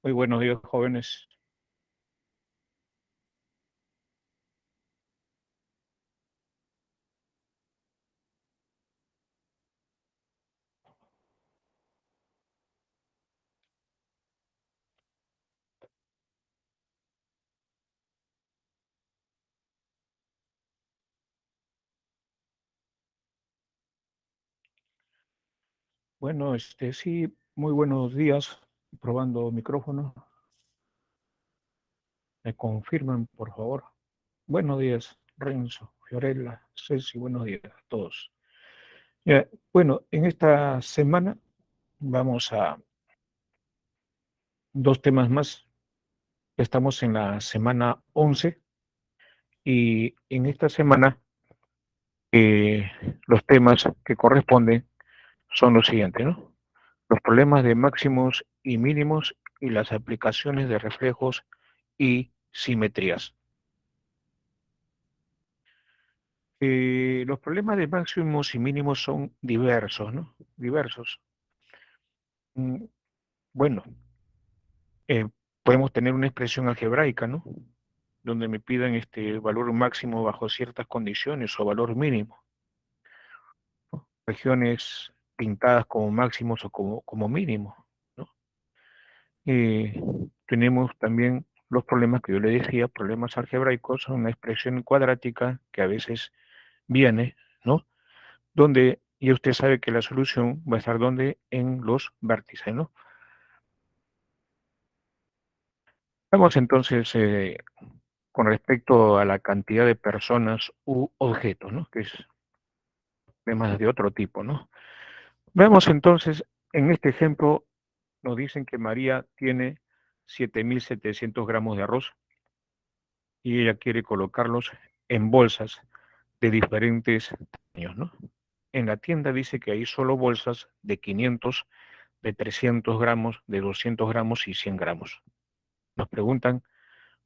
Muy buenos días, jóvenes. Bueno, sí, muy buenos días. Probando micrófono. Me confirman, por favor. Buenos días, Renzo, Fiorella, Ceci, buenos días a todos. Bueno, en esta semana vamos a dos temas más. Estamos en la semana 11 y en esta semana eh, los temas que corresponden son los siguientes, ¿no? Los problemas de máximos y mínimos y las aplicaciones de reflejos y simetrías. Los problemas de máximos y mínimos son diversos, ¿no? Diversos. Mm, Bueno, eh, podemos tener una expresión algebraica, ¿no? Donde me pidan este valor máximo bajo ciertas condiciones o valor mínimo. Regiones pintadas como máximos o como mínimos, ¿no? Eh, Tenemos también los problemas que yo le decía, problemas algebraicos, son una expresión cuadrática que a veces viene, ¿no? Donde ya usted sabe que la solución va a estar donde en los vértices, ¿no? Vamos entonces con respecto a la cantidad de personas u objetos, ¿no? Que es temas de otro tipo, ¿no? Veamos entonces, en este ejemplo nos dicen que María tiene 7.700 gramos de arroz y ella quiere colocarlos en bolsas de diferentes tamaños, ¿no? En la tienda dice que hay solo bolsas de 500, de 300 gramos, de 200 gramos y 100 gramos. Nos preguntan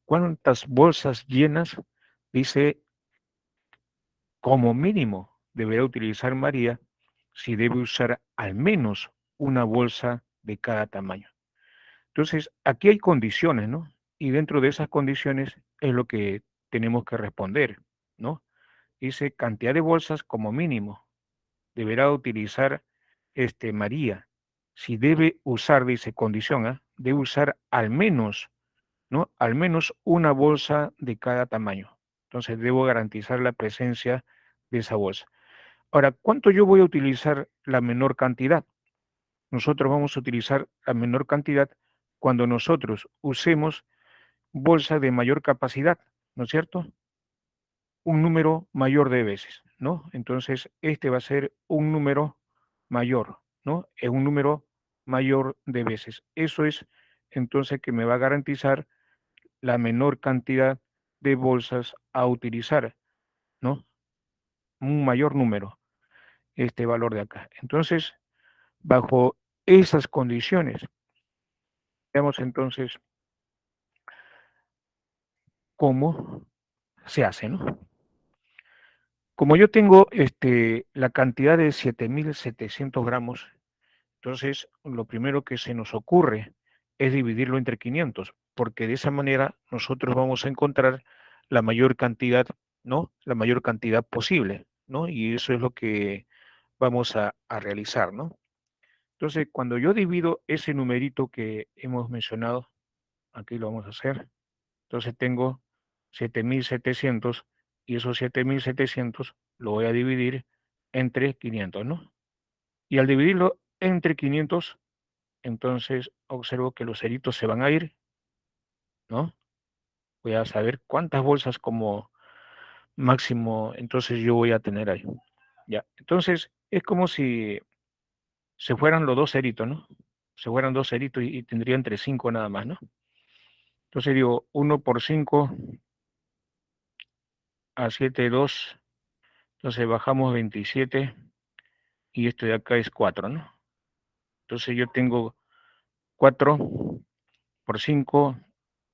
cuántas bolsas llenas, dice, como mínimo deberá utilizar María si debe usar al menos una bolsa de cada tamaño. Entonces, aquí hay condiciones, ¿no? Y dentro de esas condiciones es lo que tenemos que responder, ¿no? Dice cantidad de bolsas como mínimo deberá utilizar María. Si debe usar, dice condición, ¿eh? Debe usar al menos, ¿no? Al menos una bolsa de cada tamaño. Entonces debo garantizar la presencia de esa bolsa. Ahora, ¿cuánto yo voy a utilizar la menor cantidad? Nosotros vamos a utilizar la menor cantidad cuando nosotros usemos bolsa de mayor capacidad, ¿no es cierto? Un número mayor de veces, ¿no? Entonces, este va a ser un número mayor, ¿no? Es un número mayor de veces. Eso es entonces que me va a garantizar la menor cantidad de bolsas a utilizar, ¿no? Un mayor número, este valor de acá. Entonces, bajo esas condiciones, veamos entonces cómo se hace, ¿no? Como yo tengo la cantidad de 7.700 gramos, entonces lo primero que se nos ocurre es dividirlo entre 500, porque de esa manera nosotros vamos a encontrar la mayor cantidad, ¿no? La mayor cantidad posible, ¿no? Y eso es lo que vamos a realizar, ¿no? Entonces, cuando yo divido ese numerito que hemos mencionado, aquí lo vamos a hacer, entonces tengo 7.700 y esos 7.700 lo voy a dividir entre 500, ¿no? Y al dividirlo entre 500, entonces observo que los ceritos se van a ir, ¿no? Voy a saber cuántas bolsas como máximo entonces yo voy a tener ahí. Ya, entonces es como si se fueran los dos ceritos, ¿no? Se fueran dos ceritos y tendría entre 5 nada más, ¿no? Entonces digo, 1 por 5 a 7, 2. Entonces bajamos 27 y esto de acá es 4, ¿no? Entonces yo tengo 4 por 5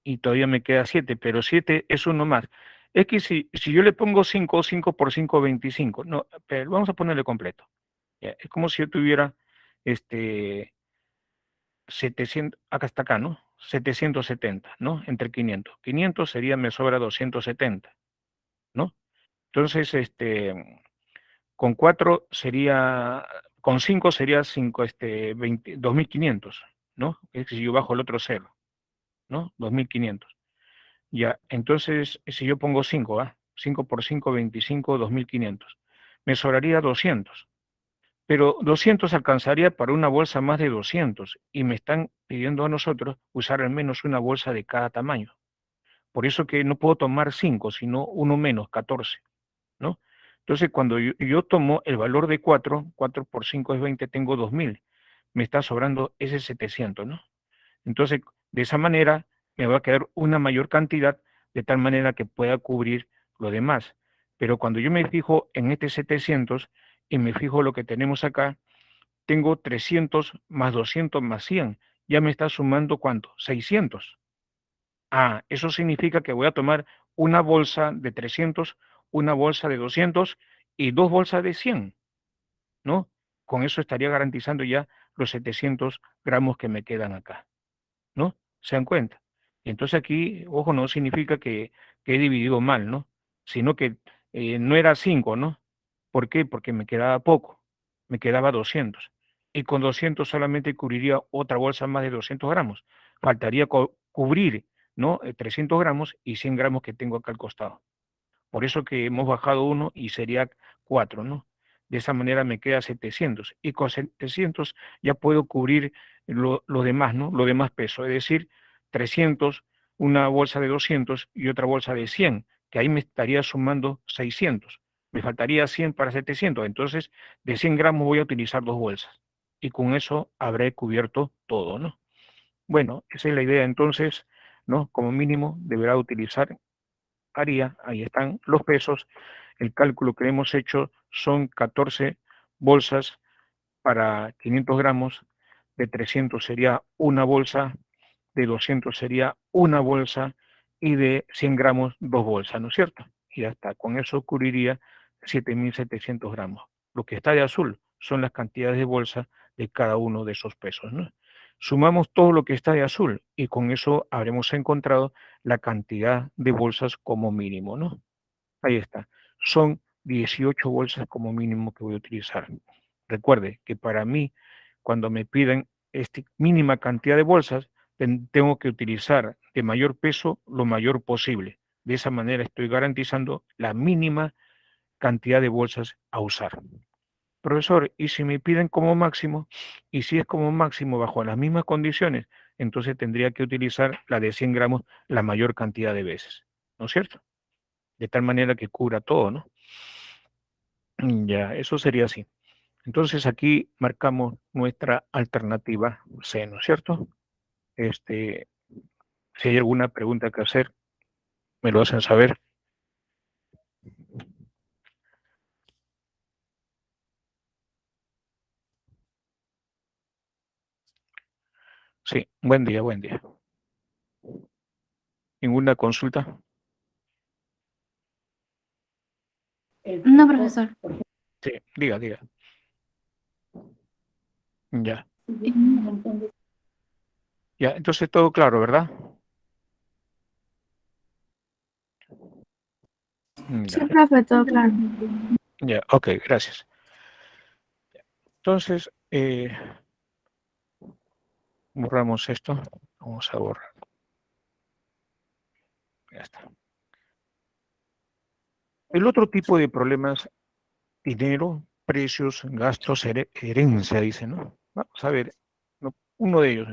y todavía me queda 7, pero 7 es uno más. Es que si yo le pongo 5, 5 por 5, 25. No, pero vamos a ponerle completo. Ya, es como si yo tuviera este 700, acá está acá, ¿no? 770, ¿no? Entre 500. 500 sería, me sobra 270, ¿no? Entonces, con 4 sería, con 5 sería 5, 2500, ¿no? Es que si yo bajo el otro cero, ¿no? 2500. Ya, entonces, si yo pongo 5, ¿ah? 5 por 5, 25, 2500. Me sobraría 200. Pero 200 alcanzaría para una bolsa más de 200 y me están pidiendo a nosotros usar al menos una bolsa de cada tamaño. Por eso que no puedo tomar 5, sino uno menos, 14, ¿no? Entonces, cuando yo tomo el valor de 4, 4 por 5 es 20, tengo 2000. Me está sobrando ese 700, ¿no? Entonces, de esa manera me va a quedar una mayor cantidad de tal manera que pueda cubrir lo demás. Pero cuando yo me fijo en este 700 y me fijo lo que tenemos acá, tengo 300 más 200 más 100. Ya me está sumando ¿cuánto? 600. Ah, eso significa que voy a tomar una bolsa de 300, una bolsa de 200 y dos bolsas de 100, ¿no? Con eso estaría garantizando ya los 700 gramos que me quedan acá, ¿no? ¿Se dan cuenta? Y entonces aquí, ojo, no significa que he dividido mal, ¿no? Sino que no era 5, ¿no? ¿Por qué? Porque me quedaba poco, me quedaba 200. Y con 200 solamente cubriría otra bolsa más de 200 gramos. Faltaría cubrir, ¿no? 300 gramos y 100 gramos que tengo acá al costado. Por eso que hemos bajado uno y sería 4, ¿no? De esa manera me queda 700. Y con 700 ya puedo cubrir lo demás, ¿no? Lo demás peso. Es decir, 300, una bolsa de 200 y otra bolsa de 100, que ahí me estaría sumando 600. Me faltaría 100 para 700. Entonces, de 100 gramos voy a utilizar dos bolsas. Y con eso habré cubierto todo, ¿no? Bueno, esa es la idea entonces, ¿no? Como mínimo deberá utilizar haría, ahí están los pesos, el cálculo que hemos hecho son 14 bolsas para 500 gramos, de 300 sería una bolsa, de 200 sería una bolsa y de 100 gramos dos bolsas, ¿no es cierto? Y ya está, con eso cubriría 7.700 gramos. Lo que está de azul son las cantidades de bolsa de cada uno de esos pesos, ¿no? Sumamos todo lo que está de azul y con eso habremos encontrado la cantidad de bolsas como mínimo, ¿no? Ahí está. Son 18 bolsas como mínimo que voy a utilizar. Recuerde que para mí, cuando me piden esta mínima cantidad de bolsas, tengo que utilizar de mayor peso lo mayor posible. De esa manera estoy garantizando la mínima cantidad de bolsas a usar. Profesor, ¿y si me piden como máximo? Y si es como máximo bajo las mismas condiciones, entonces tendría que utilizar la de 100 gramos la mayor cantidad de veces. ¿No es cierto? De tal manera que cubra todo, ¿no? Ya, eso sería así. Entonces aquí marcamos nuestra alternativa C, ¿no es cierto? Este, si hay alguna pregunta que hacer, me lo hacen saber. Sí, buen día, buen día. ¿Ninguna consulta? No, profesor. Sí, diga, diga. Ya, ya, entonces todo claro, ¿verdad? Sí, Ya, profe, todo claro. ya, ok, gracias. Entonces, borramos esto. Vamos a borrar. Ya está. El otro tipo de problemas, dinero, precios, gastos, herencia, dice, ¿no? Vamos a ver, uno de ellos.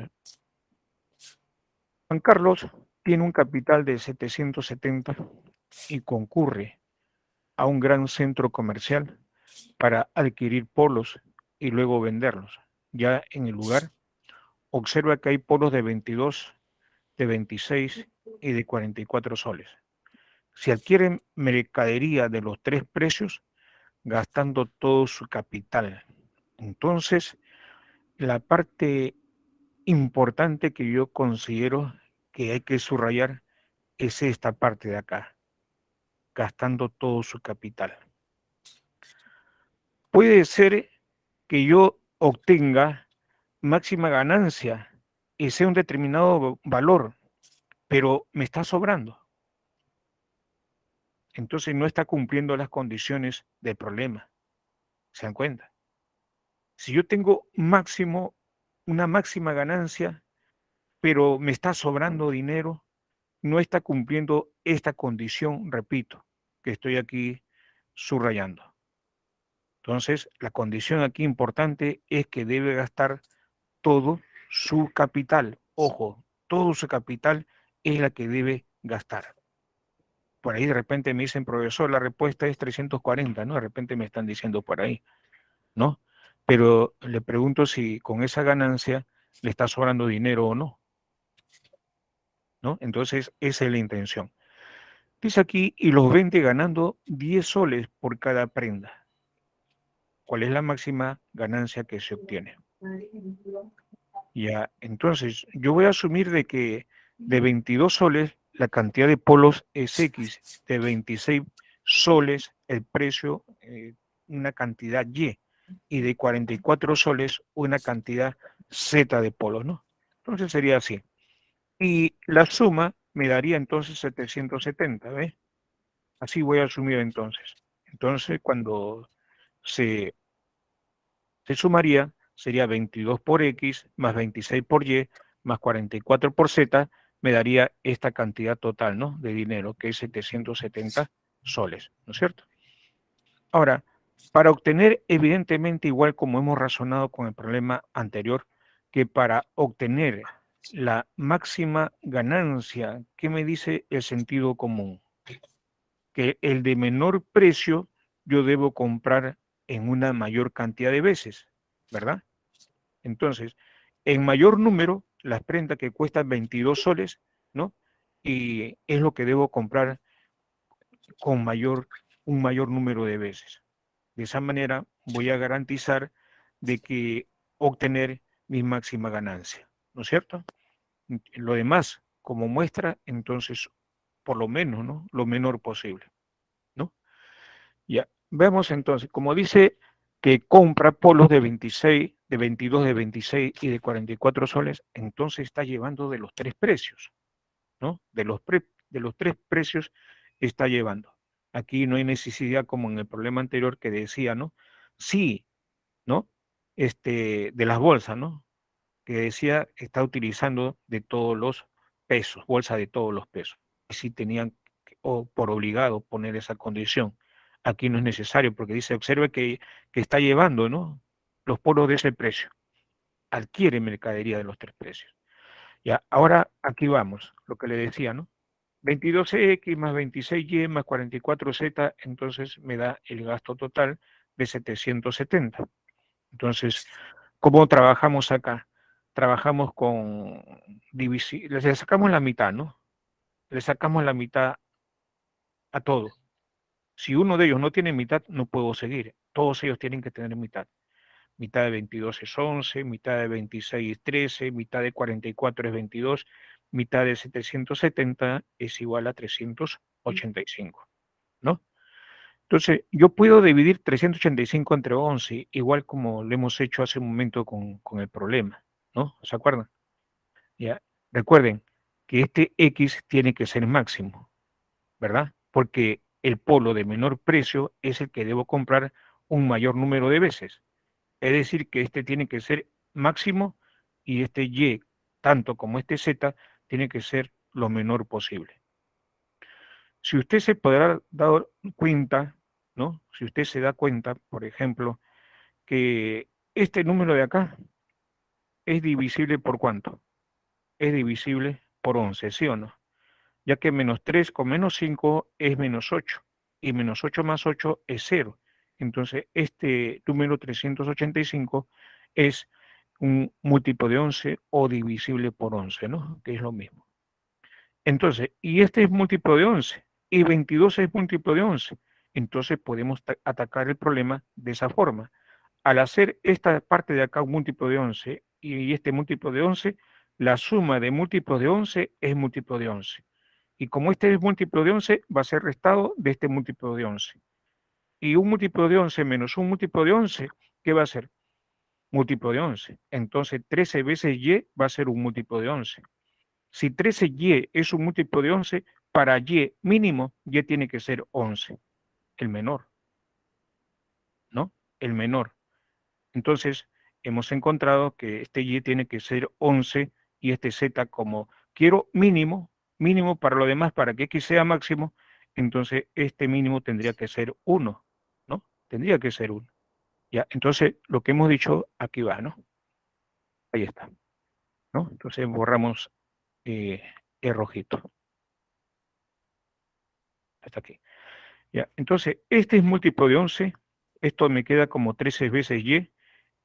Juan Carlos tiene un capital de 770 y concurre a un gran centro comercial para adquirir polos y luego venderlos. Ya en el lugar, observa que hay polos de 22, de 26 y de 44 soles. Si adquieren mercadería de los tres precios, gastando todo su capital. Entonces, la parte importante que yo considero que hay que subrayar es esta parte de acá, gastando todo su capital. Puede ser que yo obtenga máxima ganancia sea un determinado valor, pero me está sobrando. Entonces no está cumpliendo las condiciones del problema. ¿Se dan cuenta? Si yo tengo una máxima ganancia, pero me está sobrando dinero, no está cumpliendo esta condición, repito, que estoy aquí subrayando. Entonces, la condición aquí importante es que debe gastar todo su capital. Ojo, todo su capital es la que debe gastar. Por ahí de repente me dicen, profesor, la respuesta es 340, ¿no? De repente me están diciendo por ahí, ¿no? Pero le pregunto si con esa ganancia le está sobrando dinero o no, ¿no? Entonces, esa es la intención. Dice aquí, y los vende ganando 10 soles por cada prenda. ¿Cuál es la máxima ganancia que se obtiene? Ya, entonces yo voy a asumir de que de 22 soles la cantidad de polos es X, de 26 soles el precio, una cantidad y de 44 soles una cantidad Z de polos, ¿no? Entonces sería así. Y la suma me daría entonces 770, ¿ves? Así voy a asumir entonces. Entonces cuando se sumaría, sería 22 por X más 26 por Y más 44 por Z, me daría esta cantidad total, ¿no? De dinero, que es 770 soles, ¿no es cierto? Ahora, para obtener, evidentemente, igual como hemos razonado con el problema anterior, que para obtener la máxima ganancia, ¿qué me dice el sentido común? Que el de menor precio yo debo comprar en una mayor cantidad de veces, ¿verdad? Entonces, en mayor número, las prendas que cuestan 22 soles, ¿no? Y es lo que debo comprar con un mayor número de veces. De esa manera voy a garantizar de que obtener mi máxima ganancia, ¿no es cierto? Lo demás, como muestra, entonces, por lo menos, ¿no? Lo menor posible, ¿no? Ya, vemos entonces, como dice que compra polos de 26, de 22, de 26 y de 44 soles, entonces está llevando de los tres precios, ¿no? De los tres precios está llevando. Aquí no hay necesidad, como en el problema anterior que decía, ¿no? Sí, ¿no? De las bolsas, ¿no? Que decía que está utilizando de todos los pesos, bolsa de todos los pesos. Y si tenían o por obligado poner esa condición. Aquí no es necesario porque dice, observe que está llevando, ¿no? Los polos de ese precio. Adquiere mercadería de los tres precios. Ya, ahora aquí vamos, lo que le decía, ¿no? 22X más 26Y más 44Z, entonces me da el gasto total de 770. Entonces, ¿cómo trabajamos acá? Trabajamos con división, le sacamos la mitad, ¿no? Le sacamos la mitad a todo. Si uno de ellos no tiene mitad, no puedo seguir. Todos ellos tienen que tener mitad. Mitad de 22 es 11, mitad de 26 es 13, mitad de 44 es 22, mitad de 770 es igual a 385, ¿no? Entonces, yo puedo dividir 385 entre 11, igual como lo hemos hecho hace un momento con el problema, ¿no? ¿Se acuerdan? Ya. Recuerden que este X tiene que ser máximo, ¿verdad? Porque el polo de menor precio es el que debo comprar un mayor número de veces. Es decir, que este tiene que ser máximo y este Y, tanto como este Z, tiene que ser lo menor posible. Si usted se podrá dar cuenta, ¿no? Si usted se da cuenta, por ejemplo, que este número de acá es divisible por ¿cuánto? Es divisible por 11, ¿sí o no? Ya que menos 3 con menos 5 es menos 8 y menos 8 más 8 es 0. Entonces, este número 385 es un múltiplo de 11 o divisible por 11, ¿no? Que es lo mismo. Entonces, y este es múltiplo de 11 y 22 es múltiplo de 11. Entonces podemos atacar el problema de esa forma. Al hacer esta parte de acá un múltiplo de 11 y este múltiplo de 11, la suma de múltiplos de 11 es múltiplo de 11. Y como este es múltiplo de 11, va a ser restado de este múltiplo de 11. Y un múltiplo de 11 menos un múltiplo de 11, ¿qué va a ser? múltiplo de 11. Entonces 13 veces Y va a ser un múltiplo de 11. Si 13Y es un múltiplo de 11, para Y mínimo, Y tiene que ser 11, el menor, ¿no? El menor. Entonces, hemos encontrado que este Y tiene que ser 11 y este Z como quiero mínimo, mínimo para lo demás, para que X sea máximo, entonces este mínimo tendría que ser 1, ¿no? Tendría que ser 1. Ya, entonces lo que hemos dicho aquí va, ¿no? Ahí está, ¿no? Entonces borramos el rojito. Hasta aquí. Ya, entonces este es múltiplo de 11, esto me queda como 13 veces Y,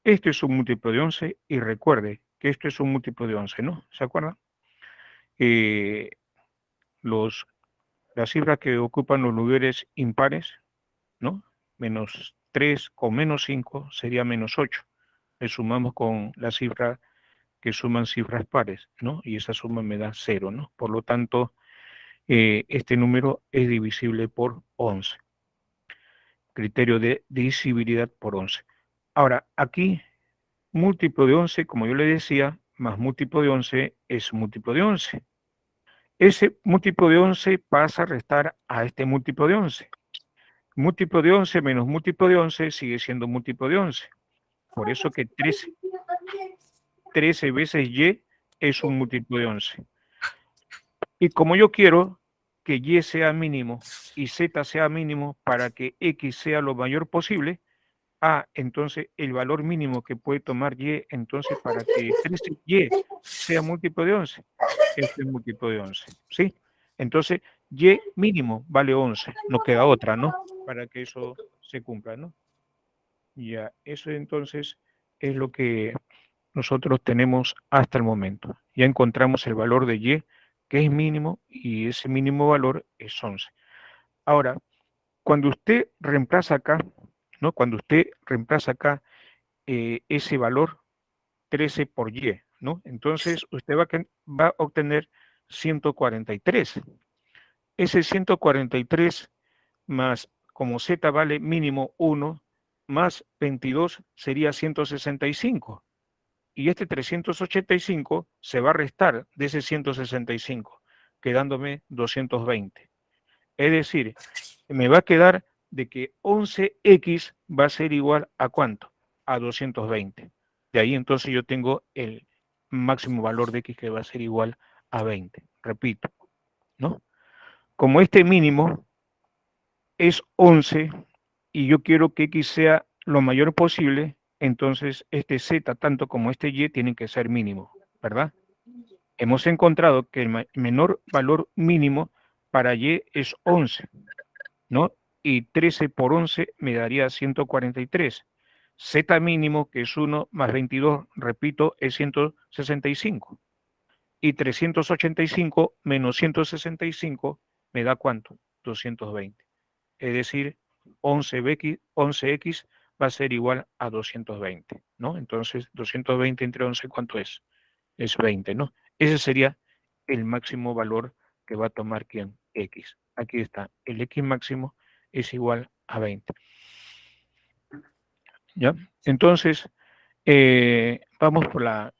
este es un múltiplo de 11 y recuerde que esto es un múltiplo de 11, ¿no? ¿Se acuerdan? Eh, los, las cifras que ocupan los lugares impares, ¿no? Menos 3 con menos 5 sería menos 8. Le sumamos con la cifra que suman cifras pares, ¿no? Y esa suma me da 0, ¿no? Por lo tanto, este número es divisible por 11. Criterio de divisibilidad por 11. Ahora, aquí, múltiplo de 11, como yo le decía, más múltiplo de 11 es múltiplo de 11. Ese múltiplo de 11 pasa a restar a este múltiplo de 11. Múltiplo de 11 menos múltiplo de 11 sigue siendo múltiplo de 11. Por eso que 13 veces Y es un múltiplo de 11. Y como yo quiero que Y sea mínimo y Z sea mínimo para que X sea lo mayor posible, entonces el valor mínimo que puede tomar Y, entonces para que 13Y sea múltiplo de 11, este es múltiplo de 11, ¿sí? Entonces Y mínimo vale 11, no queda otra, ¿no? Para que eso se cumpla, ¿no? Ya, eso entonces es lo que nosotros tenemos hasta el momento. Ya encontramos el valor de Y, que es mínimo, y ese mínimo valor es 11. Ahora, cuando usted reemplaza acá, ¿no? Cuando usted reemplaza acá ese valor 13 por Y, ¿no? Entonces usted va a obtener 143. Ese 143 más, como Z vale mínimo 1, más 22 sería 165. Y este 385 se va a restar de ese 165, quedándome 220. Es decir, me va a quedar de que 11x va a ser igual a ¿cuánto? A 220. De ahí entonces yo tengo el máximo valor de x que va a ser igual a 20. Repito, ¿no? Como este mínimo es 11 y yo quiero que x sea lo mayor posible, entonces este z tanto como este y tienen que ser mínimo, ¿verdad? Hemos encontrado que el menor valor mínimo para y es 11, ¿no? Y 13 por 11 me daría 143. Z mínimo, que es 1 más 22, repito, es 165. Y 385 menos 165 me da ¿cuánto? 220. Es decir, 11x va a ser igual a 220, ¿no? Entonces, 220 entre 11, ¿cuánto es? Es 20, ¿no? Ese sería el máximo valor que va a tomar ¿quién? X. Aquí está, el X máximo es igual a 20. ¿Ya? Entonces, vamos por la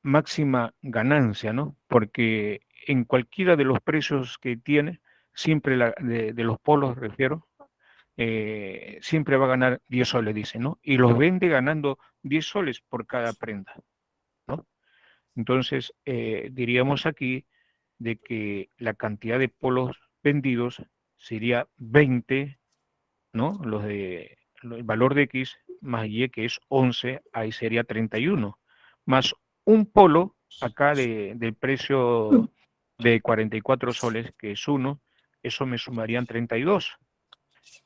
máxima ganancia, ¿no? Porque en cualquiera de los precios que tiene, siempre de los polos, refiero, siempre va a ganar 10 soles, dice, ¿no? Y los vende ganando 10 soles por cada prenda, ¿no? Entonces, diríamos aquí de que la cantidad de polos vendidos sería 20, ¿no? El valor de X más Y, que es 11, ahí sería 31, más un polo acá del precio de 44 soles, que es 1, eso me sumarían 32.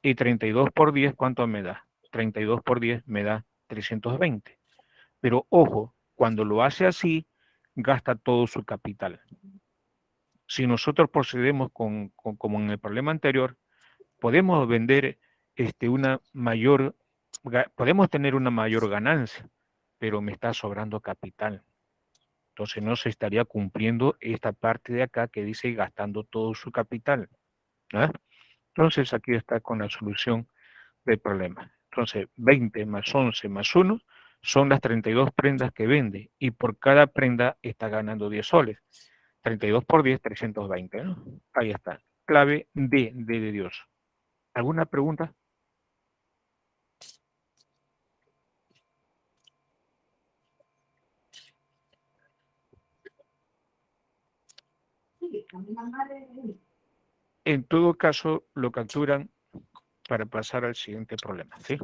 Y 32 por 10, ¿cuánto me da? 32 por 10 me da 320. Pero ojo, cuando lo hace así, gasta todo su capital. Si nosotros procedemos como en el problema anterior, podemos vender podemos tener una mayor ganancia, pero me está sobrando capital. Entonces no se estaría cumpliendo esta parte de acá que dice gastando todo su capital, ¿no? Entonces aquí está con la solución del problema. Entonces 20 más 11 más 1 son las 32 prendas que vende y por cada prenda está ganando 10 soles. 32 por 10, 320, ¿no? Ahí está. Clave D de Dios. ¿Alguna pregunta? En todo caso, lo capturan para pasar al siguiente problema, ¿sí?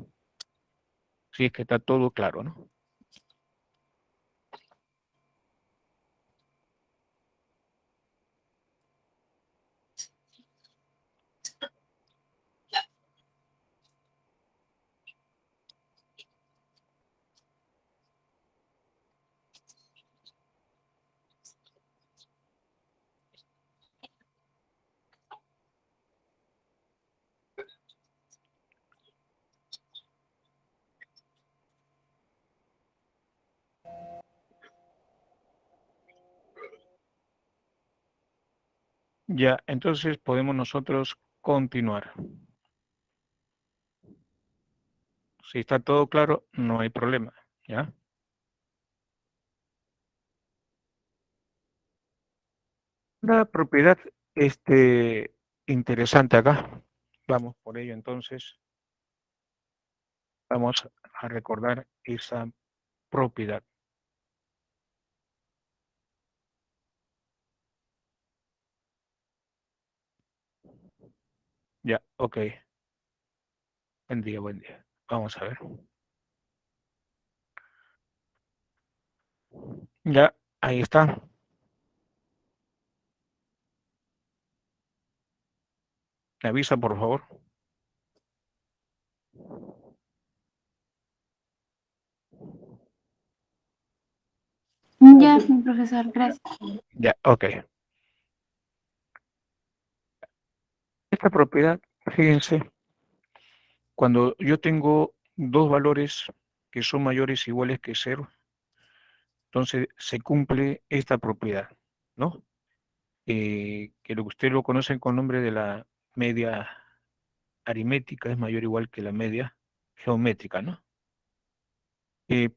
Si es que está todo claro, ¿no? Ya, entonces podemos nosotros continuar. Si está todo claro, no hay problema, ¿ya? Una propiedad interesante acá. Vamos por ello entonces. Vamos a recordar esa propiedad. Ya, ok. Buen día, buen día. Vamos a ver. Ya, ahí está. Me avisa, por favor. Ya, mi profesor, gracias. Ya, ok. Esta propiedad, fíjense, cuando yo tengo dos valores que son mayores o iguales que cero, entonces se cumple esta propiedad, ¿no? Que lo que ustedes lo conocen con nombre de la media aritmética es mayor o igual que la media geométrica, ¿no?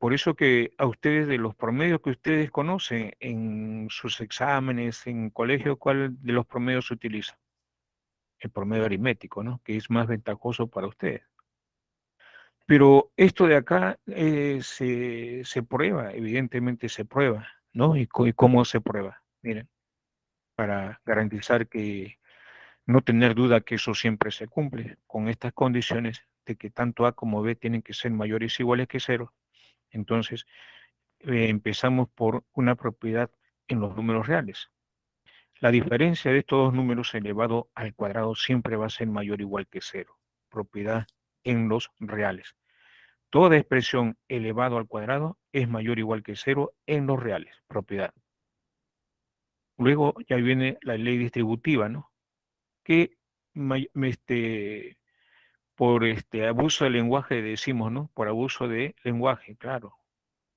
Por eso que a ustedes, de los promedios que ustedes conocen en sus exámenes, en colegio, ¿cuál de los promedios se utiliza? El promedio aritmético, ¿no? Que es más ventajoso para ustedes. Pero esto de acá se prueba, evidentemente se prueba, ¿no? ¿Y cómo se prueba? Miren, para garantizar que no tener duda que eso siempre se cumple con estas condiciones de que tanto A como B tienen que ser mayores o iguales que cero. Entonces, empezamos por una propiedad en los números reales. La diferencia de estos dos números elevado al cuadrado siempre va a ser mayor o igual que cero. Propiedad en los reales. Toda expresión elevado al cuadrado es mayor o igual que cero en los reales. Propiedad. Luego ya viene la ley distributiva, ¿no? Que por abuso de lenguaje decimos, ¿no? Por abuso de lenguaje, claro,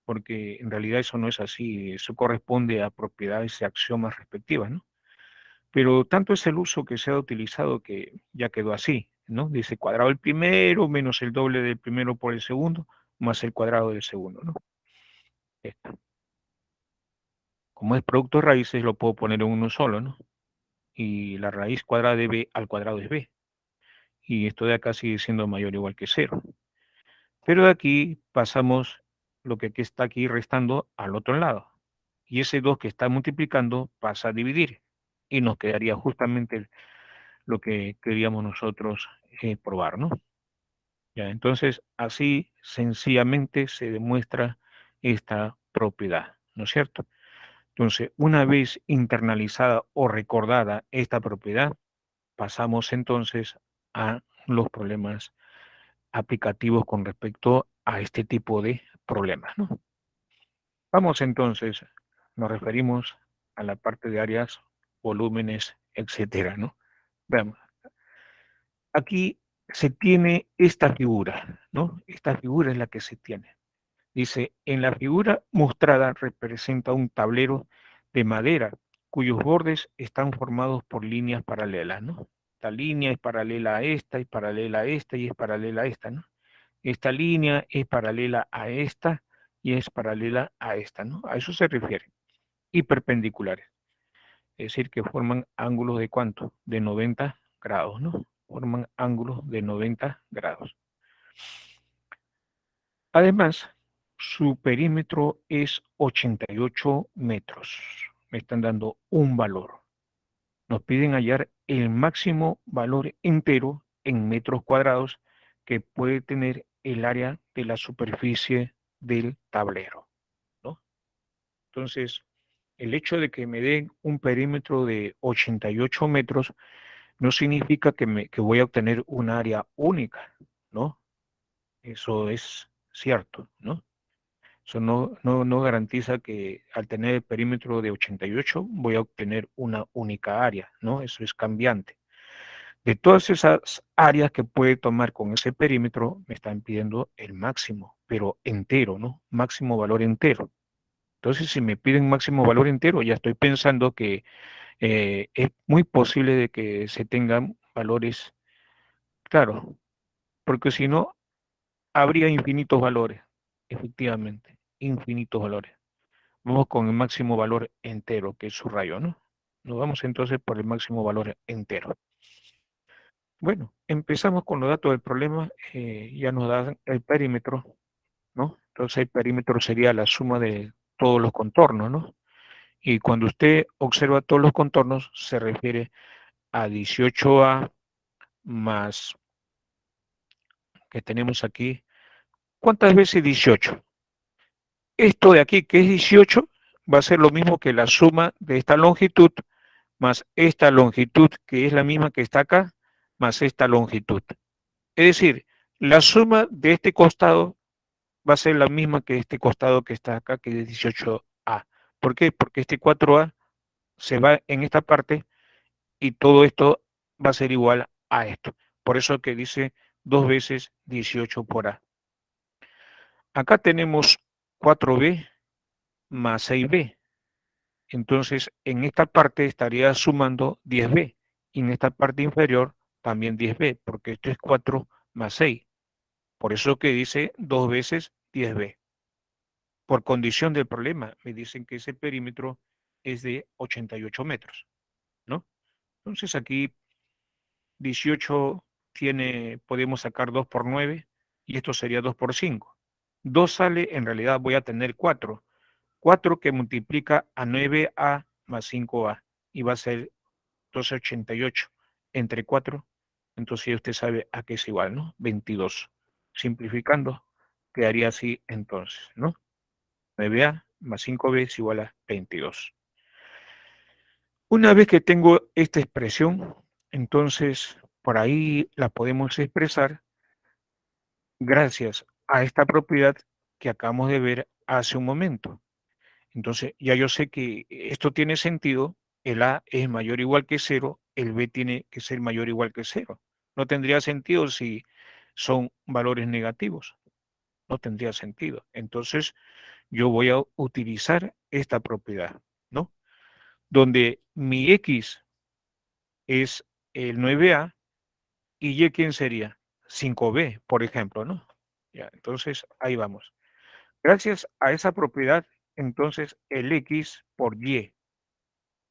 porque en realidad eso no es así, eso corresponde a propiedades y axiomas respectivas, ¿no? Pero tanto es el uso que se ha utilizado que ya quedó así, ¿no? Dice cuadrado del primero menos el doble del primero por el segundo, más el cuadrado del segundo, ¿no? Esto. Como es producto de raíces, lo puedo poner en uno solo, ¿no? Y la raíz cuadrada de b al cuadrado es b. Y esto de acá sigue siendo mayor o igual que cero. Pero de aquí pasamos lo que aquí está aquí restando al otro lado. Y ese 2 que está multiplicando pasa a dividir. Y nos quedaría justamente lo que queríamos nosotros probar, ¿no? Ya, entonces, así sencillamente se demuestra esta propiedad, ¿no es cierto? Entonces, una vez internalizada o recordada esta propiedad, pasamos entonces a los problemas aplicativos con respecto a este tipo de problemas, ¿no? Vamos entonces, nos referimos a la parte de áreas, volúmenes, etcétera, ¿no? Veamos, aquí se tiene esta figura, ¿no? Esta figura es la que se tiene. Dice, en la figura mostrada representa un tablero de madera cuyos bordes están formados por líneas paralelas, ¿no? Esta línea es paralela a esta, y paralela a esta, y es paralela a esta, ¿no? Esta línea es paralela a esta, y es paralela a esta, ¿no? A eso se refiere. Y perpendiculares. Es decir, que forman ángulos de ¿cuánto? De 90 grados, ¿no? Forman ángulos de 90 grados. Además, su perímetro es 88 metros. Me están dando un valor. Nos piden hallar el máximo valor entero en metros cuadrados que puede tener el área de la superficie del tablero, ¿no? Entonces, el hecho de que me den un perímetro de 88 metros no significa que voy a obtener un área única, ¿no? Eso es cierto, ¿no? Eso no garantiza que al tener el perímetro de 88 voy a obtener una única área, ¿no? Eso es cambiante. De todas esas áreas que puede tomar con ese perímetro, me están pidiendo el máximo, pero entero, ¿no? Máximo valor entero. Entonces, si me piden máximo valor entero, ya estoy pensando que es muy posible de que se tengan valores, claro, porque si no, habría infinitos valores, efectivamente, infinitos valores. Vamos con el máximo valor entero, que es su rayo, ¿no? Nos vamos entonces por el máximo valor entero. Bueno, empezamos con los datos del problema, ya nos dan el perímetro, ¿no? Entonces el perímetro sería la suma de todos los contornos, ¿no? Y cuando usted observa todos los contornos, se refiere a 18A más, que tenemos aquí, ¿cuántas veces 18? Esto de aquí, que es 18, va a ser lo mismo que la suma de esta longitud más esta longitud, que es la misma que está acá, más esta longitud. Es decir, la suma de este costado va a ser la misma que este costado que está acá, que es 18A. ¿Por qué? Porque este 4A se va en esta parte y todo esto va a ser igual a esto. Por eso que dice 2 veces 18 por A. Acá tenemos 4B más 6B. Entonces, en esta parte estaría sumando 10B y en esta parte inferior también 10B, porque esto es 4 más 6. Por eso que dice 2 veces 10B. Por condición del problema, me dicen que ese perímetro es de 88 metros, ¿no? Entonces aquí 18 podemos sacar 2 por 9 y esto sería 2 por 5. 2 sale, en realidad voy a tener 4. 4 que multiplica a 9A más 5A y va a ser 1288 entre 4. Entonces ya usted sabe a qué es igual, ¿no? 22. Simplificando, quedaría así entonces, ¿no? 9A más 5B es igual a 22. Una vez que tengo esta expresión, entonces por ahí la podemos expresar gracias a esta propiedad que acabamos de ver hace un momento. Entonces ya yo sé que esto tiene sentido, el A es mayor o igual que 0, el B tiene que ser mayor o igual que 0. No tendría sentido si son valores negativos, no tendría sentido. Entonces yo voy a utilizar esta propiedad, ¿no? Donde mi X es el 9A y Y ¿quién sería? 5B, por ejemplo, ¿no? Ya, entonces ahí vamos. Gracias a esa propiedad, entonces el X por Y.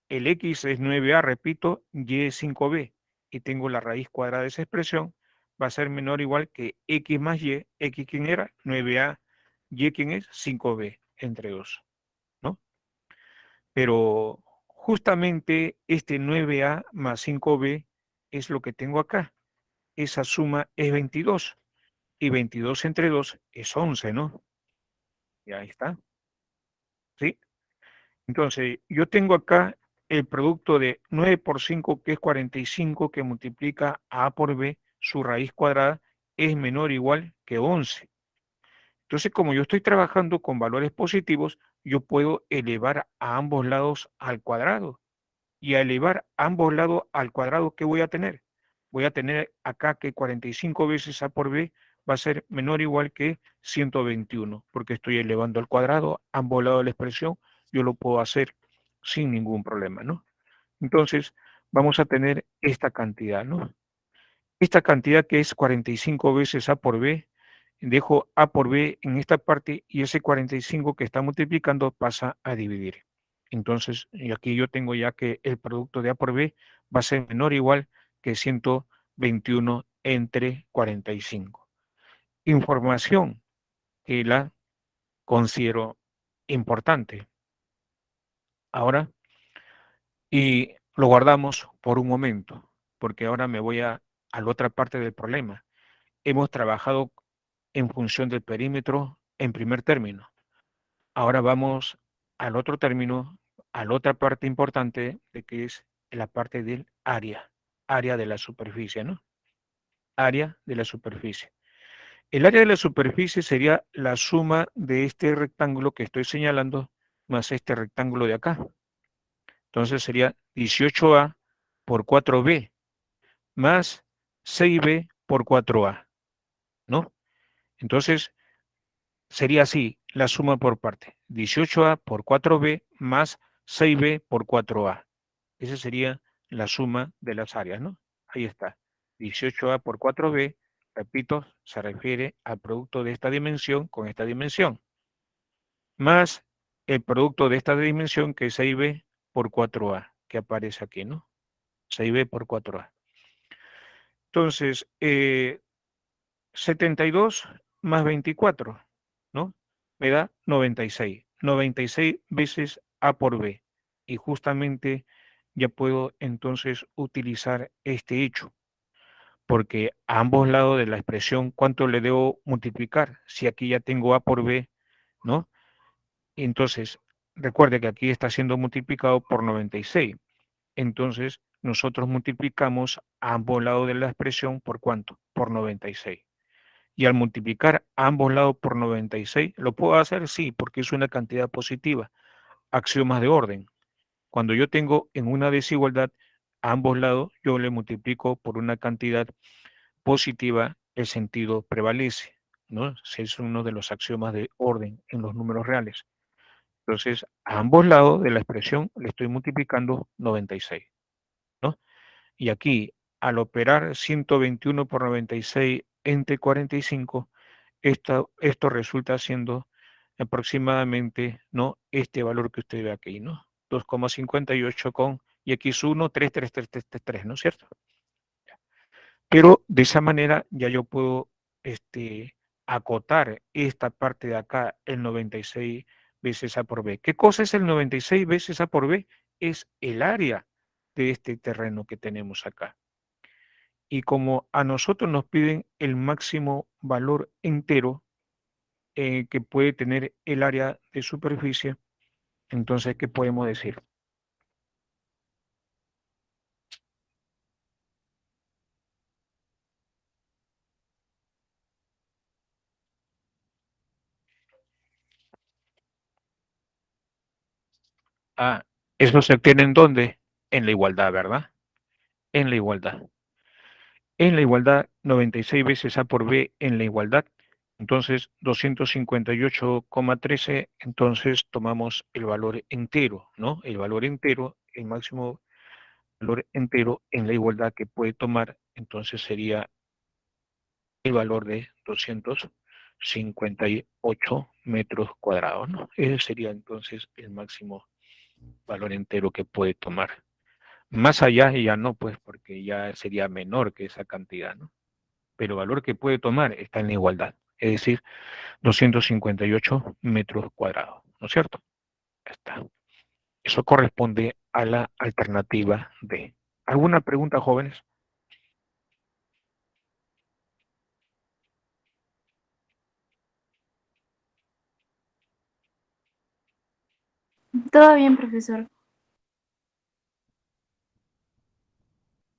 El X es 9A, repito, Y es 5B. Y tengo la raíz cuadrada de esa expresión. Va a ser menor o igual que X más Y. X, ¿quién era? 9A. Y, ¿quién es? 5B, entre 2, ¿no? Pero justamente este 9A más 5B es lo que tengo acá. Esa suma es 22. Y 22 entre 2 es 11, ¿no? Y ahí está. ¿Sí? Entonces, yo tengo acá el producto de 9 por 5, que es 45, que multiplica a por B, su raíz cuadrada, es menor o igual que 11. Entonces, como yo estoy trabajando con valores positivos, yo puedo elevar a ambos lados al cuadrado. Y a elevar ambos lados al cuadrado, ¿qué voy a tener? Voy a tener acá que 45 veces A por B va a ser menor o igual que 121, porque estoy elevando al cuadrado, ambos lados de la expresión, yo lo puedo hacer sin ningún problema, ¿no? Entonces, vamos a tener esta cantidad, ¿no? Esta cantidad que es 45 veces A por B dejo A por B en esta parte y ese 45 que está multiplicando pasa a dividir. Entonces, y aquí yo tengo ya que el producto de A por B va a ser menor o igual que 121 entre 45. Información que la considero importante. Ahora, y lo guardamos por un momento, porque ahora me voy a la otra parte del problema. Hemos trabajado en función del perímetro en primer término. Ahora vamos al otro término, a la otra parte importante, de que es la parte del área de la superficie, ¿no? Área de la superficie. El área de la superficie sería la suma de este rectángulo que estoy señalando más este rectángulo de acá. Entonces sería 18A por 4B más 6B por 4A, ¿no? Entonces sería así la suma por parte. 18A por 4B más 6B por 4A. Esa sería la suma de las áreas, ¿no? Ahí está. 18A por 4B, repito, se refiere al producto de esta dimensión con esta dimensión, más el producto de esta dimensión que es 6B por 4A, que aparece aquí, ¿no? 6B por 4A. Entonces, 72 más 24, ¿no? Me da 96. 96 veces A por B. Y justamente ya puedo entonces utilizar este hecho, porque a ambos lados de la expresión, ¿cuánto le debo multiplicar? Si aquí ya tengo A por B, ¿no? Entonces, recuerde que aquí está siendo multiplicado por 96. Entonces, nosotros multiplicamos a ambos lados de la expresión por ¿cuánto? Por 96. Y al multiplicar ambos lados por 96, ¿lo puedo hacer? Sí, porque es una cantidad positiva. Axiomas de orden. Cuando yo tengo en una desigualdad a ambos lados, yo le multiplico por una cantidad positiva, el sentido prevalece, ¿no? Ese es uno de los axiomas de orden en los números reales. Entonces, a ambos lados de la expresión le estoy multiplicando 96, ¿no? Y aquí, al operar 121 por 96 entre 45, esto resulta siendo aproximadamente, ¿no? Este valor que usted ve aquí, ¿no? 2,58 y x1, 3, ¿no es cierto? Pero de esa manera ya yo puedo acotar esta parte de acá, el 96 veces A por B. ¿Qué cosa es el 96 veces A por B? Es el área de este terreno que tenemos acá. Y como a nosotros nos piden el máximo valor entero que puede tener el área de superficie, entonces, ¿qué podemos decir? Ah, eso se obtiene en dónde? En la igualdad, ¿verdad? En la igualdad. En la igualdad, 96 veces A por B en la igualdad. Entonces, 258,13, entonces tomamos el valor entero, ¿no? El valor entero, el máximo valor entero en la igualdad que puede tomar, entonces sería el valor de 258 metros cuadrados, ¿no? Ese sería entonces el máximo valor entero que puede tomar. Más allá ya no, pues, porque ya sería menor que esa cantidad, ¿no? Pero el valor que puede tomar está en la igualdad, es decir, 258 metros cuadrados, ¿no es cierto? Ya está. Eso corresponde a la alternativa D. ¿Alguna pregunta, jóvenes? Todo bien, profesor.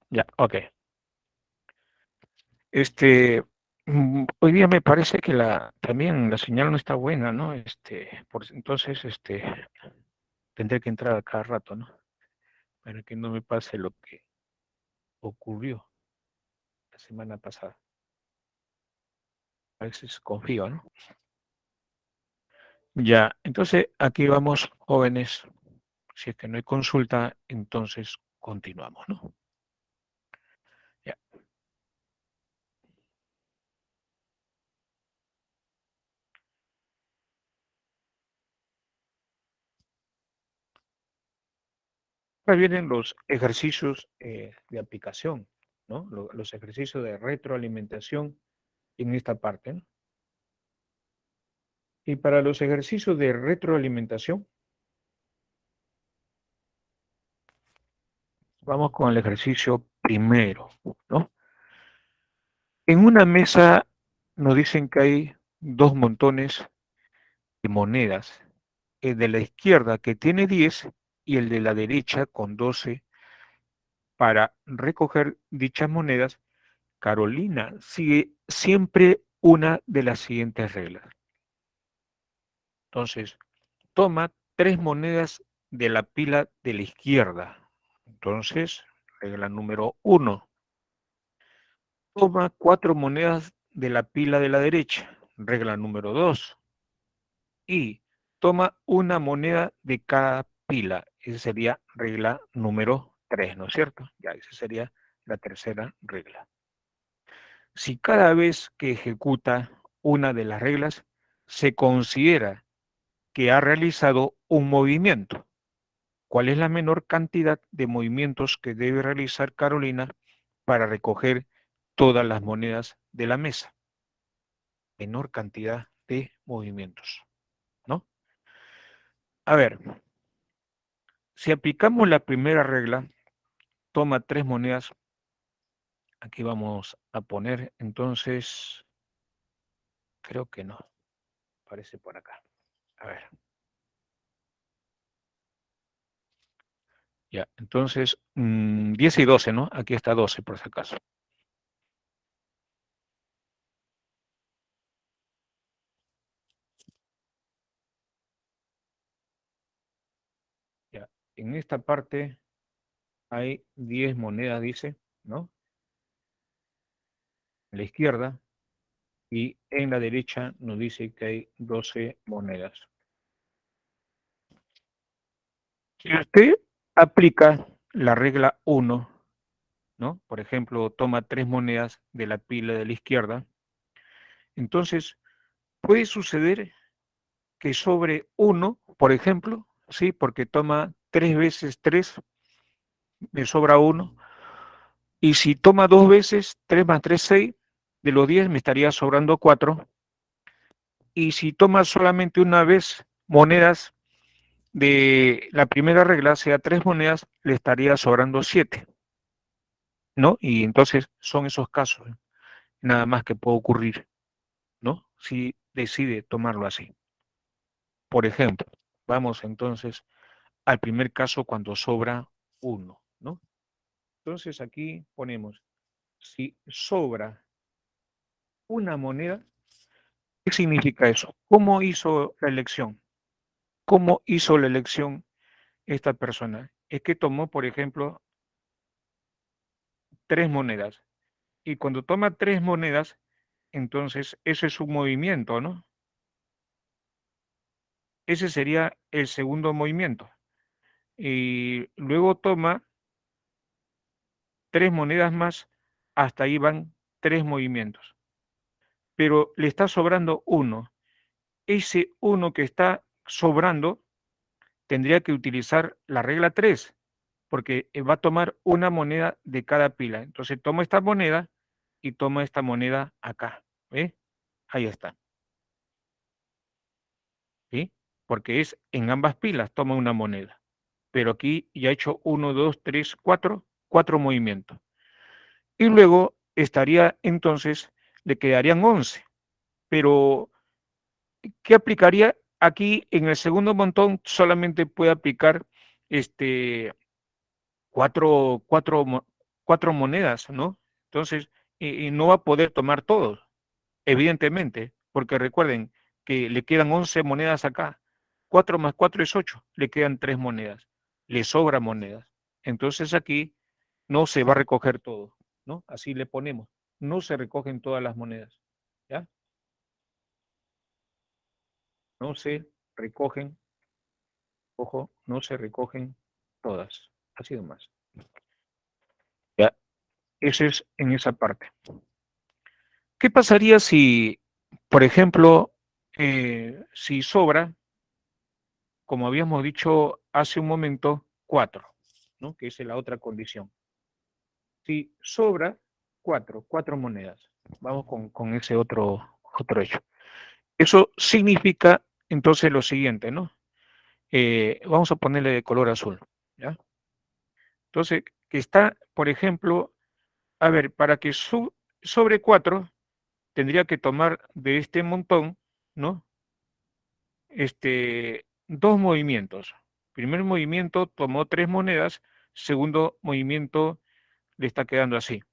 Ya, ok. Hoy día me parece que también la señal no está buena, ¿no? Entonces, tendré que entrar a cada rato, ¿no? Para que no me pase lo que ocurrió la semana pasada. A veces confío, ¿no? Ya, entonces aquí vamos, jóvenes. Si es que no hay consulta, entonces continuamos, ¿no? Ya. Acá vienen los ejercicios de aplicación, ¿no? Los ejercicios de retroalimentación en esta parte, ¿no? Y para los ejercicios de retroalimentación, vamos con el ejercicio primero, ¿no? En una mesa nos dicen que hay dos montones de monedas, el de la izquierda que tiene 10 y el de la derecha con 12. Para recoger dichas monedas, Carolina sigue siempre una de las siguientes reglas. Entonces, toma 3 monedas de la pila de la izquierda. Entonces, regla número 1. Toma 4 monedas de la pila de la derecha. Regla número 2. Y toma una moneda de cada pila. Esa sería regla número 3, ¿no es cierto? Ya, esa sería la tercera regla. Si cada vez que ejecuta una de las reglas se considera que ha realizado un movimiento, ¿cuál es la menor cantidad de movimientos que debe realizar Carolina para recoger todas las monedas de la mesa? Menor cantidad de movimientos, ¿no? A ver, si aplicamos la primera regla, toma 3 monedas. Aquí vamos a poner, entonces, creo que no, parece por acá. A ver. Ya, entonces, 10 y 12, ¿no? Aquí está 12, por si acaso. Ya, en esta parte hay 10 monedas, dice, ¿no? En la izquierda, y en la derecha nos dice que hay 12 monedas. Si usted aplica la regla 1, ¿no? Por ejemplo, toma 3 monedas de la pila de la izquierda, entonces puede suceder que sobre 1, por ejemplo, ¿sí? Porque toma 3 veces 3, me sobra 1. Y si toma 2 veces, 3 más 3, 6, de los 10 me estaría sobrando 4. Y si toma solamente una vez monedas de la primera regla, sea 3 monedas, le estaría sobrando 7, ¿no? Y entonces son esos casos, nada más que puede ocurrir, ¿no? Si decide tomarlo así. Por ejemplo, vamos entonces al primer caso cuando sobra 1, ¿no? Entonces aquí ponemos, si sobra una moneda, ¿qué significa eso? ¿Cómo hizo la elección? ¿Cómo hizo la elección esta persona? Es que tomó, por ejemplo, 3 monedas. Y cuando toma 3 monedas, entonces ese es un movimiento, ¿no? Ese sería el segundo movimiento. Y luego toma 3 monedas más, hasta ahí van 3 movimientos. Pero le está sobrando 1. Ese 1 que está sobrando tendría que utilizar la regla 3, porque va a tomar una moneda de cada pila. Entonces toma esta moneda y toma esta moneda acá. ¿Ve? Ahí está. ¿Sí? Porque es en ambas pilas, toma una moneda. Pero aquí ya ha hecho 1, 2, 3, 4, 4 movimientos. Y luego estaría entonces, le quedarían 11. Pero, ¿qué aplicaría? Aquí en el segundo montón solamente puede aplicar este, cuatro, cuatro, cuatro monedas, ¿no? Entonces, no va a poder tomar todos, evidentemente, porque recuerden que le quedan 11 monedas acá. 4 más 4 es 8, le quedan 3 monedas, le sobran monedas. Entonces aquí no se va a recoger todo, ¿no? Así le ponemos, no se recogen todas las monedas, ¿ya? No se recogen, ojo, no se recogen todas, así nomás. Ya, ese es en esa parte. ¿Qué pasaría si, por ejemplo, si sobra, como habíamos dicho hace un momento, 4? ¿no? Que es la otra condición. Si sobra cuatro monedas, vamos con ese otro hecho. Eso significa entonces lo siguiente, ¿no? Vamos a ponerle de color azul, ¿ya? Entonces, que está, por ejemplo, a ver, para que sobre 4 tendría que tomar de este montón, ¿no? Dos movimientos. Primer movimiento tomó 3 monedas, segundo movimiento le está quedando así.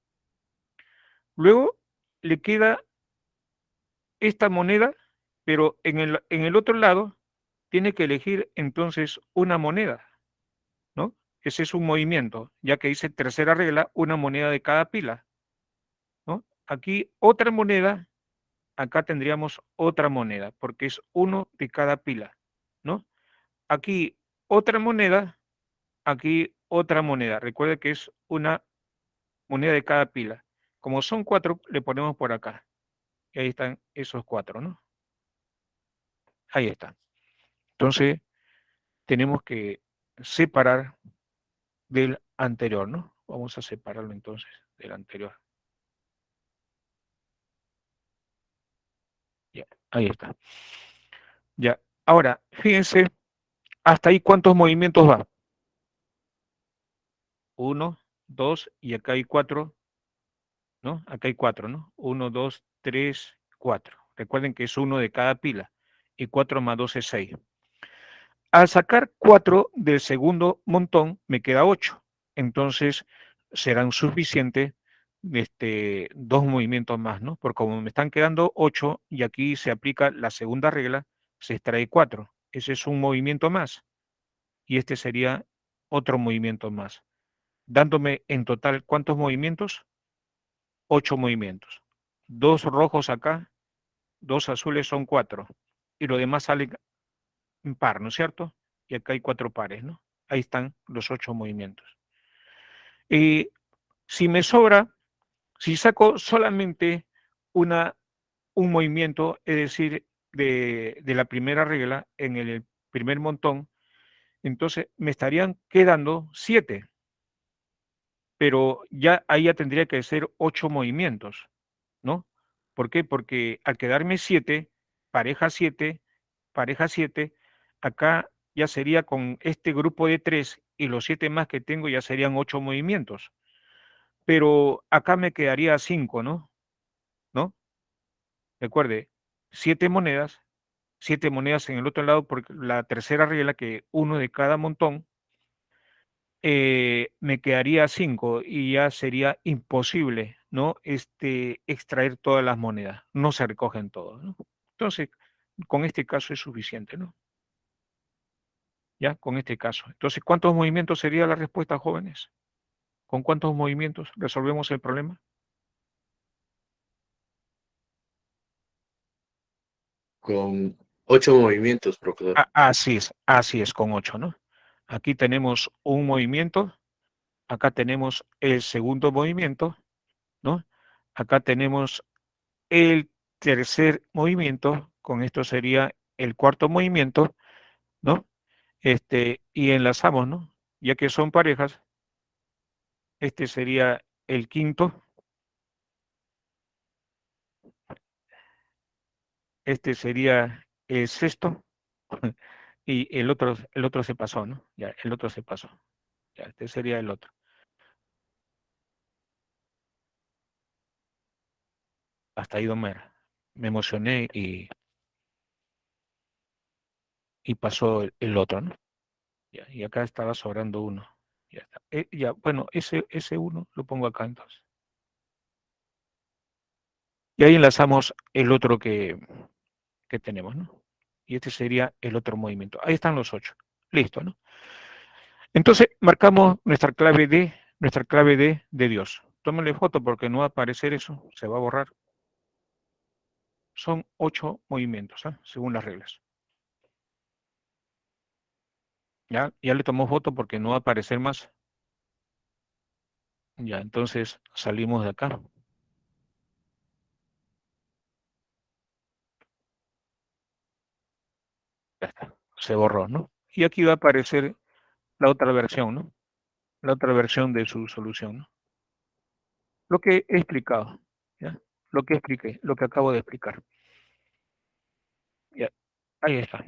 Luego le queda esta moneda, pero en el otro lado tiene que elegir entonces una moneda, ¿no? Ese es un movimiento, ya que dice tercera regla, una moneda de cada pila, ¿no? Aquí otra moneda, acá tendríamos otra moneda, porque es uno de cada pila, ¿no? Aquí otra moneda, aquí otra moneda. Recuerde que es una moneda de cada pila. Como son 4, le ponemos por acá. Y ahí están esos 4, ¿no? Ahí están. Entonces, tenemos que separar del anterior, ¿no? Vamos a separarlo entonces del anterior. Ya, ahí está. Ya. Ahora, fíjense, hasta ahí cuántos movimientos va. 1, 2 y acá hay 4, ¿no? Acá hay 4, ¿no? 1, 2, 3, 4. Recuerden que es uno de cada pila. Y 4 más 2 es 6. Al sacar 4 del segundo montón, me queda 8. Entonces, serán suficientes dos movimientos más, ¿no? Porque como me están quedando 8 y aquí se aplica la segunda regla, se extrae 4. Ese es un movimiento más. Y este sería otro movimiento más. Dándome en total, ¿cuántos movimientos? 8 movimientos. 2 rojos acá, 2 azules son 4. Y lo demás sale en par, ¿no es cierto? Y acá hay 4 pares, ¿no? Ahí están los 8 movimientos. Y si me sobra, si saco solamente un movimiento, es decir, de la primera regla en el primer montón, entonces me estarían quedando 7, pero ya ahí ya tendría que ser 8 movimientos, ¿no? ¿Por qué? Porque al quedarme 7, pareja 7, pareja 7, acá ya sería con este grupo de 3 y los 7 más que tengo ya serían 8 movimientos. Pero acá me quedaría 5, ¿no? ¿No? Recuerde, 7 monedas en el otro lado, porque la tercera regla, que uno de cada montón, me quedaría 5 y ya sería imposible, ¿no? Extraer todas las monedas. No se recogen todas, ¿no? Entonces, con este caso es suficiente, ¿no? Ya, con este caso. Entonces, ¿cuántos movimientos sería la respuesta, jóvenes? ¿Con cuántos movimientos resolvemos el problema? Con 8 movimientos, profesor. Así es, con 8, ¿no? Aquí tenemos un movimiento, acá tenemos el segundo movimiento, ¿no? Acá tenemos el tercer movimiento, con esto sería el cuarto movimiento, ¿no? Y enlazamos, ¿no? Ya que son parejas, este sería el quinto, este sería el sexto, y el otro se pasó, ¿no? Ya, el otro se pasó. Ya, este sería el otro. Hasta ahí, Domer. Me emocioné y pasó el otro, ¿no? Ya, y acá estaba sobrando uno. Ya está. Ya, bueno, ese uno lo pongo acá entonces. Y ahí enlazamos el otro que tenemos, ¿no? Y este sería el otro movimiento. Ahí están los 8. Listo, ¿no? Entonces marcamos nuestra clave de Dios. Tómenle foto porque no va a aparecer eso, se va a borrar. Son 8 movimientos, ¿eh? Según las reglas. Ya le tomó foto porque no va a aparecer más. Ya, entonces salimos de acá. Ya está, se borró, ¿no? Y aquí va a aparecer la otra versión, ¿no? la otra versión de su solución, ¿no? Lo que he explicado, ¿ya? Lo que expliqué, lo que acabo de explicar. Ya, ahí está.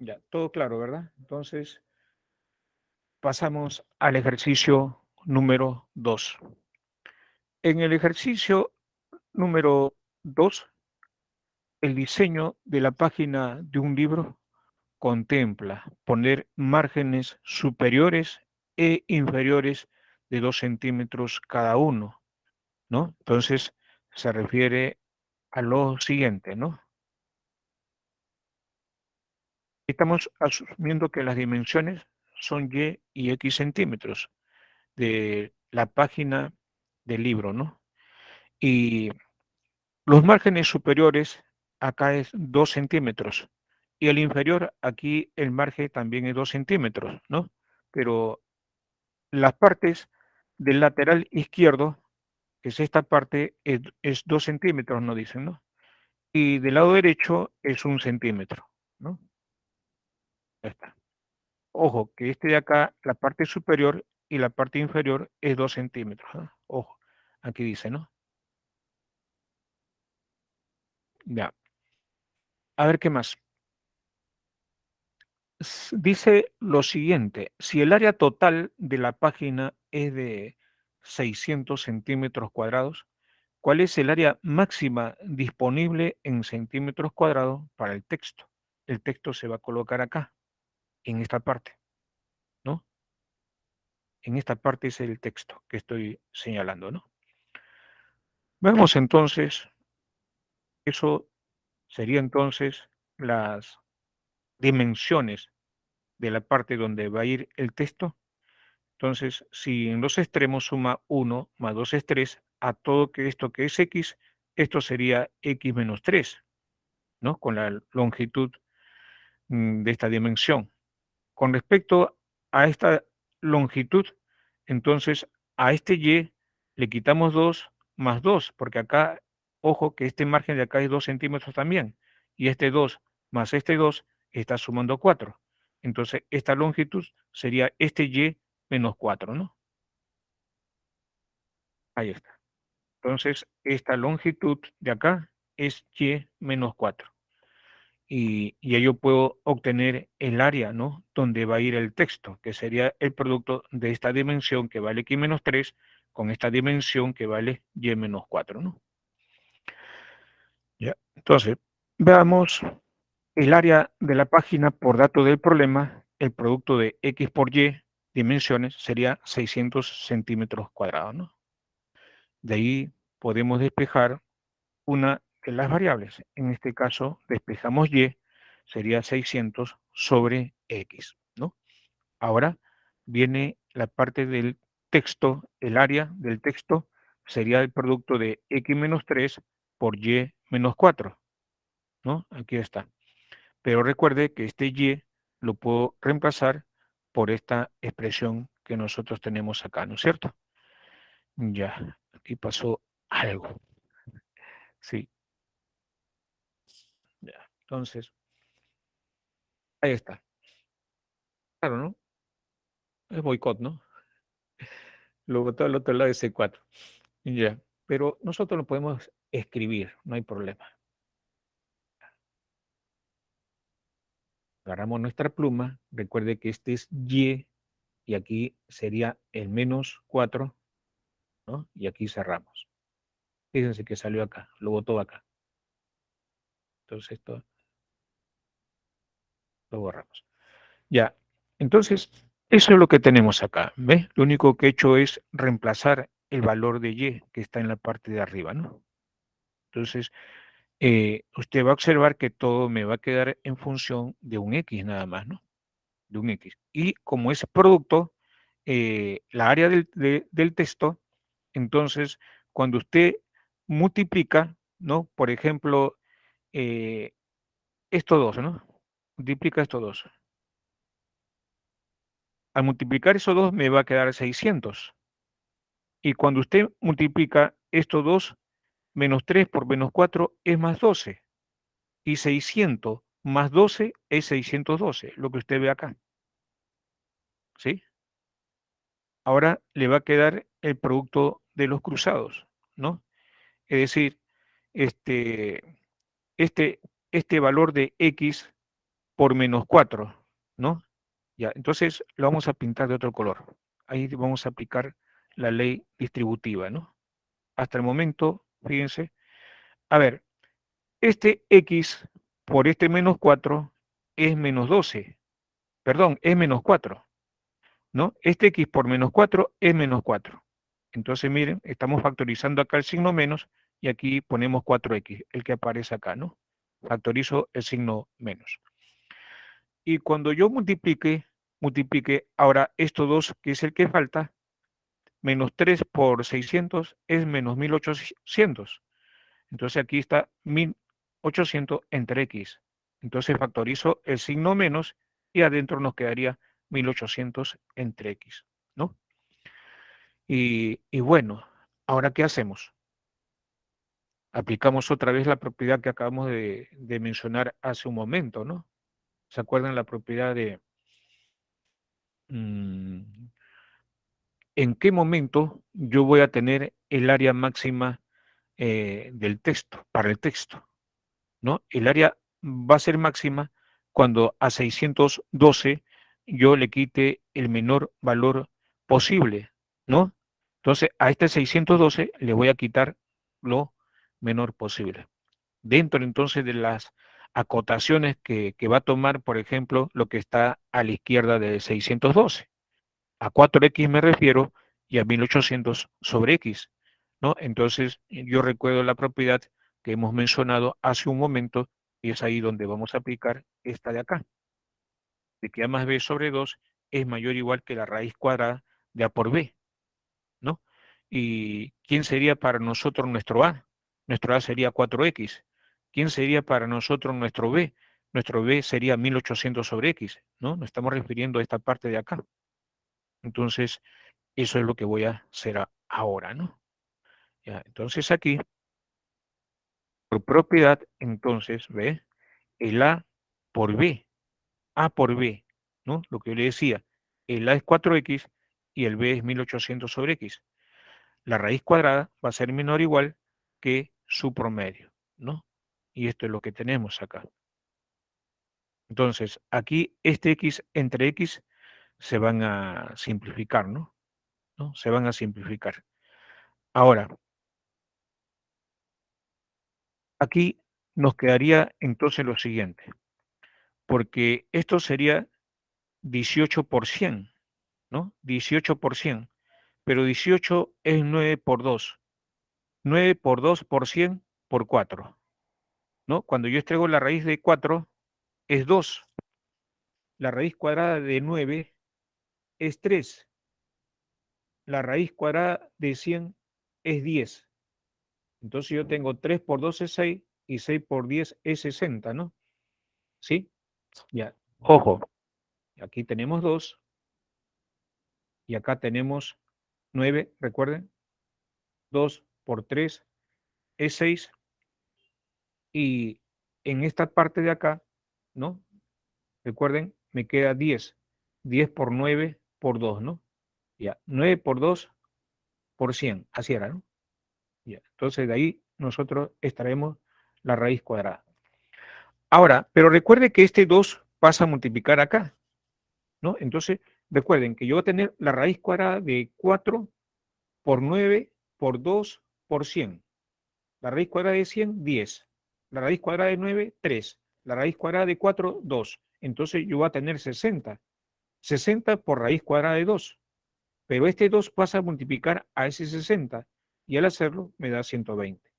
Ya, todo claro, ¿verdad? Entonces, pasamos al ejercicio número 2. En el ejercicio número 2, el diseño de la página de un libro contempla poner márgenes superiores e inferiores de 2 centímetros cada uno, ¿no? Entonces, se refiere a lo siguiente, ¿no? Estamos asumiendo que las dimensiones son y x centímetros de la página del libro, ¿no? Y los márgenes superiores acá es 2 centímetros y el inferior aquí el margen también es 2 centímetros, ¿no? Pero las partes del lateral izquierdo, que es esta parte, es 2 centímetros, no dicen, ¿no? Y del lado derecho es 1 centímetro, ¿no? Ya está. Ojo, que este de acá, la parte superior y la parte inferior es 2 centímetros, ¿no? Ojo, aquí dice, ¿no? Ya. A ver qué más. Dice lo siguiente, si el área total de la página es de 600 centímetros cuadrados, ¿cuál es el área máxima disponible en centímetros cuadrados para el texto? El texto se va a colocar acá, en esta parte, ¿no? En esta parte es el texto que estoy señalando, ¿no? Vemos entonces, eso sería entonces las dimensiones de la parte donde va a ir el texto. Entonces, si en los extremos suma 1 más 2 es 3, a todo que esto que es x, esto sería x menos 3, ¿no? Con la longitud de esta dimensión. Con respecto a esta longitud, entonces a este y le quitamos 2 más 2, porque acá, ojo que este margen de acá es 2 centímetros también, y este 2 más este 2 está sumando 4. Entonces, esta longitud sería este y menos 4, ¿no? Ahí está. Entonces, esta longitud de acá es y menos 4. Y ahí yo puedo obtener el área, ¿no? Donde va a ir el texto, que sería el producto de esta dimensión que vale x menos 3 con esta dimensión que vale y menos 4, ¿no? Ya. Entonces, veamos el área de la página por dato del problema, el producto de x por y dimensiones sería 600 centímetros cuadrados, ¿no? De ahí podemos despejar una de las variables. En este caso, despejamos y, sería 600 sobre x, ¿no? Ahora viene la parte del texto, el área del texto sería el producto de x menos 3 por y menos 4, ¿no? Aquí está. Pero recuerde que este y lo puedo reemplazar por esta expresión que nosotros tenemos acá, ¿no es cierto? Ya, aquí pasó algo. Sí, ya. Entonces, ahí está. Claro, ¿no? Es boicot, ¿no? Lo botó al otro lado de C4. Ya. Pero nosotros lo podemos escribir, no hay problema. Agarramos nuestra pluma, recuerde que este es y aquí sería el menos 4, ¿no? Y aquí cerramos. Fíjense que salió acá, lo botó acá. Entonces esto lo borramos. Ya. Entonces, eso es lo que tenemos acá. ¿Ve? Lo único que he hecho es reemplazar el valor de y que está en la parte de arriba, ¿no? Entonces, usted va a observar que todo me va a quedar en función de un x nada más, ¿no? De un x. Y como es producto, la área del texto, entonces, cuando usted multiplica, ¿no? Por ejemplo, eh, esto 2, ¿no? Multiplica esto 2. Al multiplicar esos 2 me va a quedar 600. Y cuando usted multiplica estos 2, menos 3 por menos 4 es más 12. Y 600 más 12 es 612, lo que usted ve acá. ¿Sí? Ahora le va a quedar el producto de los cruzados, ¿no? Es decir, este, este, este valor de x por menos 4, ¿no? Ya, entonces lo vamos a pintar de otro color. Ahí vamos a aplicar la ley distributiva, ¿no? Hasta el momento, fíjense, a ver, este x por este menos 4 es menos 12, perdón, es menos 4, ¿no? Este x por menos 4 es menos 4. Entonces, miren, estamos factorizando acá el signo menos y aquí ponemos 4x, el que aparece acá, ¿no? Factorizo el signo menos. Y cuando yo multiplique ahora esto 2, que es el que falta, menos 3 por 600 es menos 1800. Entonces aquí está 1800 entre x. Entonces factorizo el signo menos y adentro nos quedaría 1800 entre x, ¿no? Y bueno, ¿ahora qué hacemos? Aplicamos otra vez la propiedad que acabamos de mencionar hace un momento, ¿no? ¿Se acuerdan la propiedad de en qué momento yo voy a tener el área máxima del texto, para el texto, ¿no? El área va a ser máxima cuando a 612 yo le quite el menor valor posible, ¿no? Entonces, a este 612 le voy a quitar lo menor posible. Dentro entonces de las acotaciones que va a tomar, por ejemplo, lo que está a la izquierda de 612. A 4x me refiero y a 1800 sobre x, ¿no? Entonces, yo recuerdo la propiedad que hemos mencionado hace un momento y es ahí donde vamos a aplicar esta de acá, de que a más b sobre 2 es mayor o igual que la raíz cuadrada de a por b, ¿no? ¿Y quién sería para nosotros nuestro a? Nuestro a sería 4x. ¿Quién sería para nosotros nuestro b? Nuestro b sería 1800 sobre x, ¿no? Nos estamos refiriendo a esta parte de acá. Entonces, eso es lo que voy a hacer ahora, ¿no? Ya, entonces aquí, por propiedad, entonces, ¿ve? El A por B, A por B, ¿no? Lo que yo le decía, el A es 4x y el B es 1800 sobre x. La raíz cuadrada va a ser menor o igual que su promedio, ¿no? Y esto es lo que tenemos acá. Entonces, aquí este x entre x se van a simplificar, ¿no? ¿No? Se van a simplificar. Ahora, aquí nos quedaría entonces lo siguiente, porque esto sería 18%, ¿no? 18%, pero 18 es 9 por 2. 9 por 2 por 100 por 4, ¿no? Cuando yo extraigo la raíz de 4 es 2. La raíz cuadrada de 9 es 3. La raíz cuadrada de 100 es 10. Entonces yo tengo 3 por 2 es 6 y 6 por 10 es 60, ¿no? ¿Sí? Ya. Ojo, aquí tenemos 2 y acá tenemos 9, recuerden, 2 por 3 es 6 y en esta parte de acá, ¿no? Recuerden, me queda 10. 10 por 9 por 2, ¿no? Ya, 9 por 2 por 100, así era, ¿no? Ya, entonces de ahí nosotros extraemos la raíz cuadrada. Ahora, pero recuerde que este 2 pasa a multiplicar acá, ¿no? Entonces, recuerden que yo voy a tener la raíz cuadrada de 4 por 9 por 2 por 100. La raíz cuadrada de 100, 10. La raíz cuadrada de 9, 3. La raíz cuadrada de 4, 2. Entonces yo voy a tener 60. 60 por raíz cuadrada de 2. Pero este 2 pasa a multiplicar a ese 60 y al hacerlo me da 120.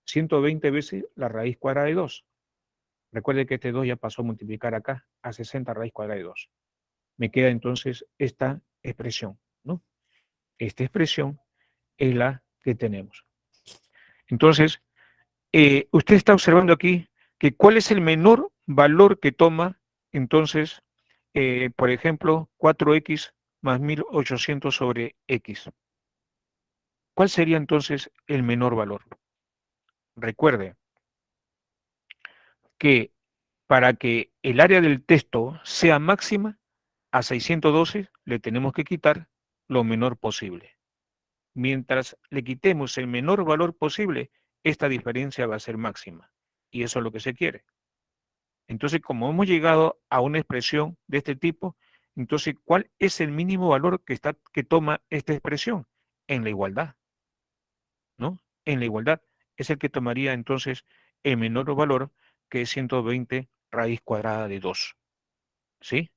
120 veces la raíz cuadrada de 2. Recuerde que este 2 ya pasó a multiplicar acá a 60 raíz cuadrada de 2. Me queda entonces esta expresión, ¿no? Esta expresión es la que tenemos. Entonces, usted está observando aquí que cuál es el menor valor que toma, entonces, por ejemplo, 4x más 1800 sobre x. ¿Cuál sería entonces el menor valor? Recuerde que para que el área del texto sea máxima, a 612 le tenemos que quitar lo menor posible. Mientras le quitemos el menor valor posible, esta diferencia va a ser máxima. Y eso es lo que se quiere. Entonces, como hemos llegado a una expresión de este tipo, entonces, ¿cuál es el mínimo valor que toma esta expresión? En la igualdad, ¿no? En la igualdad es el que tomaría entonces el menor valor, que es 120 raíz cuadrada de 2. ¿Sí?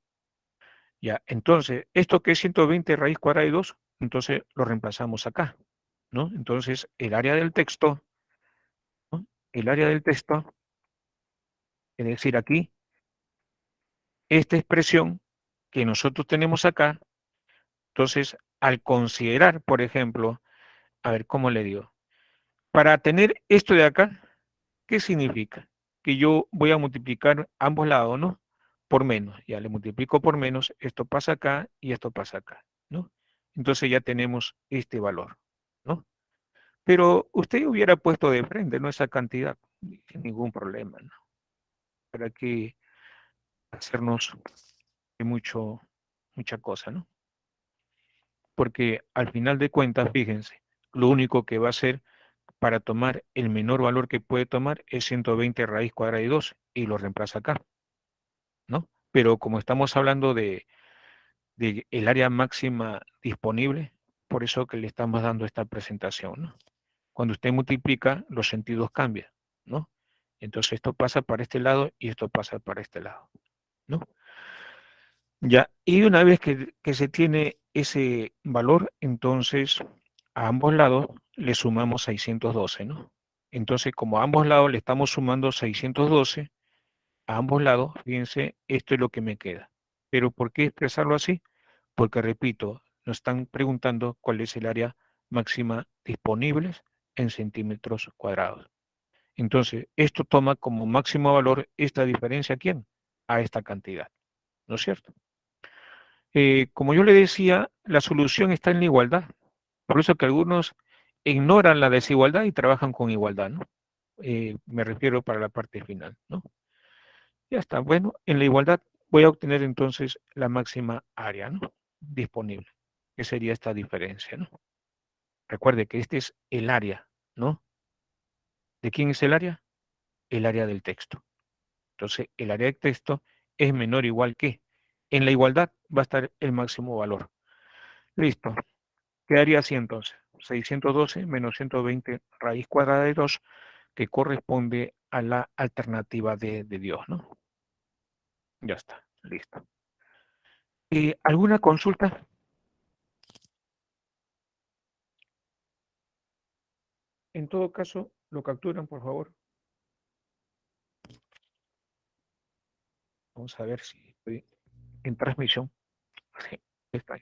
Ya, entonces, esto que es 120 raíz cuadrada de 2, entonces lo reemplazamos acá, ¿no? Entonces, el área del texto, ¿no? El área del texto, es decir, aquí, esta expresión que nosotros tenemos acá, entonces, al considerar, por ejemplo, a ver, ¿cómo le digo? Para tener esto de acá, ¿qué significa? Que yo voy a multiplicar ambos lados, ¿no? Por menos, ya le multiplico por menos, esto pasa acá y esto pasa acá, ¿no? Entonces ya tenemos este valor, ¿no? Pero usted hubiera puesto de frente, ¿no? Esa cantidad, sin ningún problema, ¿no? Para que hacernos de mucha cosa, ¿no? Porque al final de cuentas, fíjense, lo único que va a hacer para tomar el menor valor que puede tomar es 120 raíz cuadrada de 2 y lo reemplaza acá, ¿no? Pero como estamos hablando de el área máxima disponible, por eso que le estamos dando esta presentación, ¿no? Cuando usted multiplica, los sentidos cambian, ¿no? Entonces esto pasa para este lado y esto pasa para este lado, ¿no? Ya, y una vez que se tiene ese valor, entonces a ambos lados le sumamos 612, ¿no? Entonces, como a ambos lados le estamos sumando 612, a ambos lados, fíjense, esto es lo que me queda. Pero ¿por qué expresarlo así? Porque, repito, nos están preguntando cuál es el área máxima disponible en centímetros cuadrados. Entonces, esto toma como máximo valor esta diferencia, ¿a quién? A esta cantidad, ¿no es cierto? Como yo le decía, la solución está en la igualdad. Por eso que algunos ignoran la desigualdad y trabajan con igualdad, ¿no? Me refiero para la parte final, ¿no? Ya está. Bueno, en la igualdad voy a obtener entonces la máxima área, ¿no? Disponible, que sería esta diferencia, ¿no? Recuerde que este es el área, ¿no? ¿De quién es el área? El área del texto. Entonces, el área del texto es menor o igual que. En la igualdad va a estar el máximo valor. Listo. Quedaría así entonces. 612 menos 120 raíz cuadrada de 2, que corresponde a la alternativa de Dios, ¿no? Ya está. Listo. ¿Alguna consulta? En todo caso, lo capturan, por favor. Vamos a ver si estoy en transmisión. Sí, está ahí.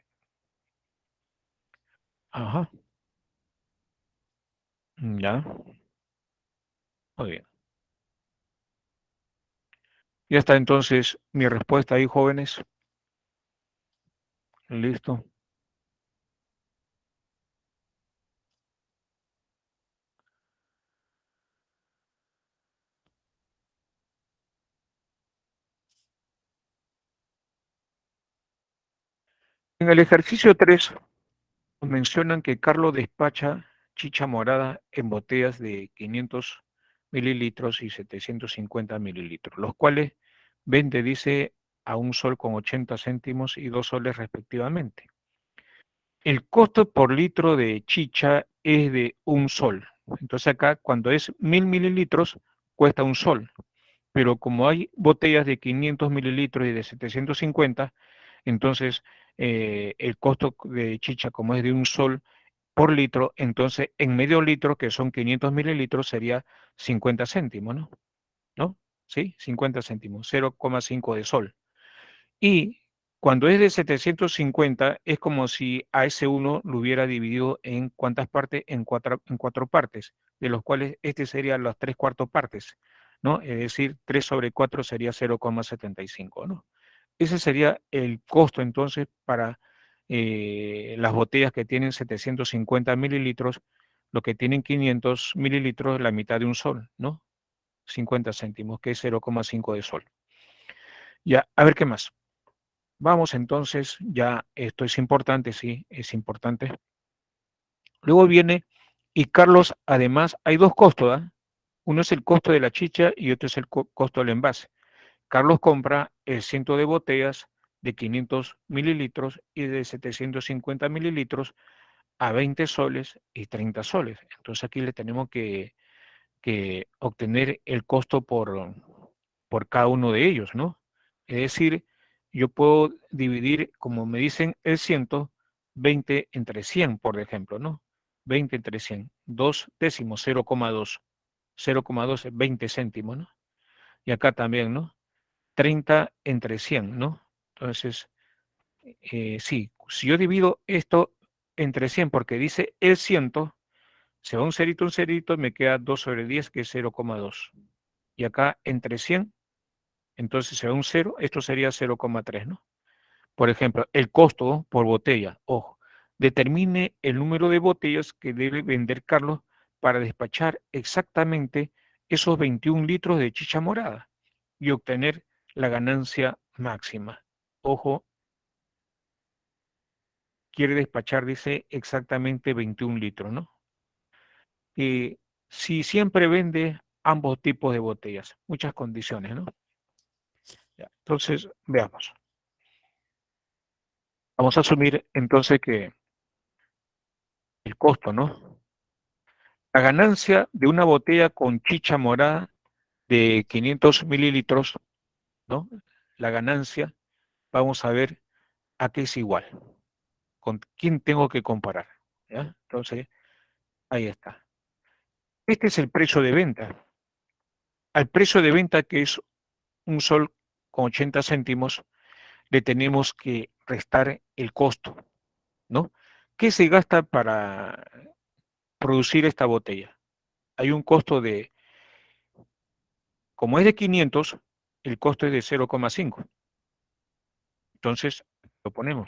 Ajá. Ya. Muy bien. Ya está entonces mi respuesta ahí, jóvenes. Listo. En el ejercicio 3 mencionan que Carlos despacha chicha morada en botellas de 500 mililitros y 750 mililitros, los cuales vende, dice, a un sol con 80 céntimos y 2 soles respectivamente. El costo por litro de chicha es de un sol. Entonces acá, cuando es 1000 mililitros, cuesta un sol. Pero como hay botellas de 500 mililitros y de 750, entonces el costo de chicha, como es de un sol por litro, entonces en medio litro, que son 500 mililitros, sería 50 céntimos, ¿no? ¿No? ¿Sí? 50 céntimos, 0,5 de sol. Y cuando es de 750, es como si a ese uno lo hubiera dividido en cuántas partes, en cuatro partes, de los cuales este sería las 3/4 partes, ¿no? Es decir, 3 sobre 4 sería 0,75, ¿no? Ese sería el costo entonces para las botellas que tienen 750 mililitros, lo que tienen 500 mililitros, la mitad de un sol, ¿no? 50 céntimos, que es 0,5 de sol. Ya, a ver qué más. Vamos entonces, ya esto es importante, sí, es importante. Luego viene, y Carlos, además, hay dos costos, ¿ah? Uno es el costo de la chicha y otro es el costo del envase. Carlos compra el ciento de botellas de 500 mililitros y de 750 mililitros a 20 soles y 30 soles. Entonces aquí le tenemos que obtener el costo por cada uno de ellos, ¿no? Es decir, yo puedo dividir, como me dicen, el 120 entre 100, por ejemplo, ¿no? 20 entre 100, 2 décimos, 0,2. 0,2 es 20 céntimos, ¿no? Y acá también, ¿no? 30 entre 100, ¿no? Entonces, sí, si yo divido esto entre 100, porque dice el ciento, se va un cerito, me queda 2 sobre 10, que es 0,2. Y acá entre 100, entonces se va un 0, esto sería 0,3, ¿no? Por ejemplo, el costo por botella, ojo, determine el número de botellas que debe vender Carlos para despachar exactamente esos 21 litros de chicha morada y obtener la ganancia máxima. Ojo, quiere despachar, dice, exactamente 21 litros, ¿no? Y si siempre vende ambos tipos de botellas, muchas condiciones, ¿no? Ya, entonces, veamos. Vamos a asumir entonces que el costo, ¿no? La ganancia de una botella con chicha morada de 500 mililitros, ¿no? La ganancia, vamos a ver a qué es igual, con quién tengo que comparar, ¿ya? Entonces, ahí está. Este es el precio de venta. Al precio de venta, que es un sol con 80 céntimos, le tenemos que restar el costo, ¿no? ¿Qué se gasta para producir esta botella? Hay un costo de, como es de 500, el costo es de 0,5. Entonces, lo ponemos,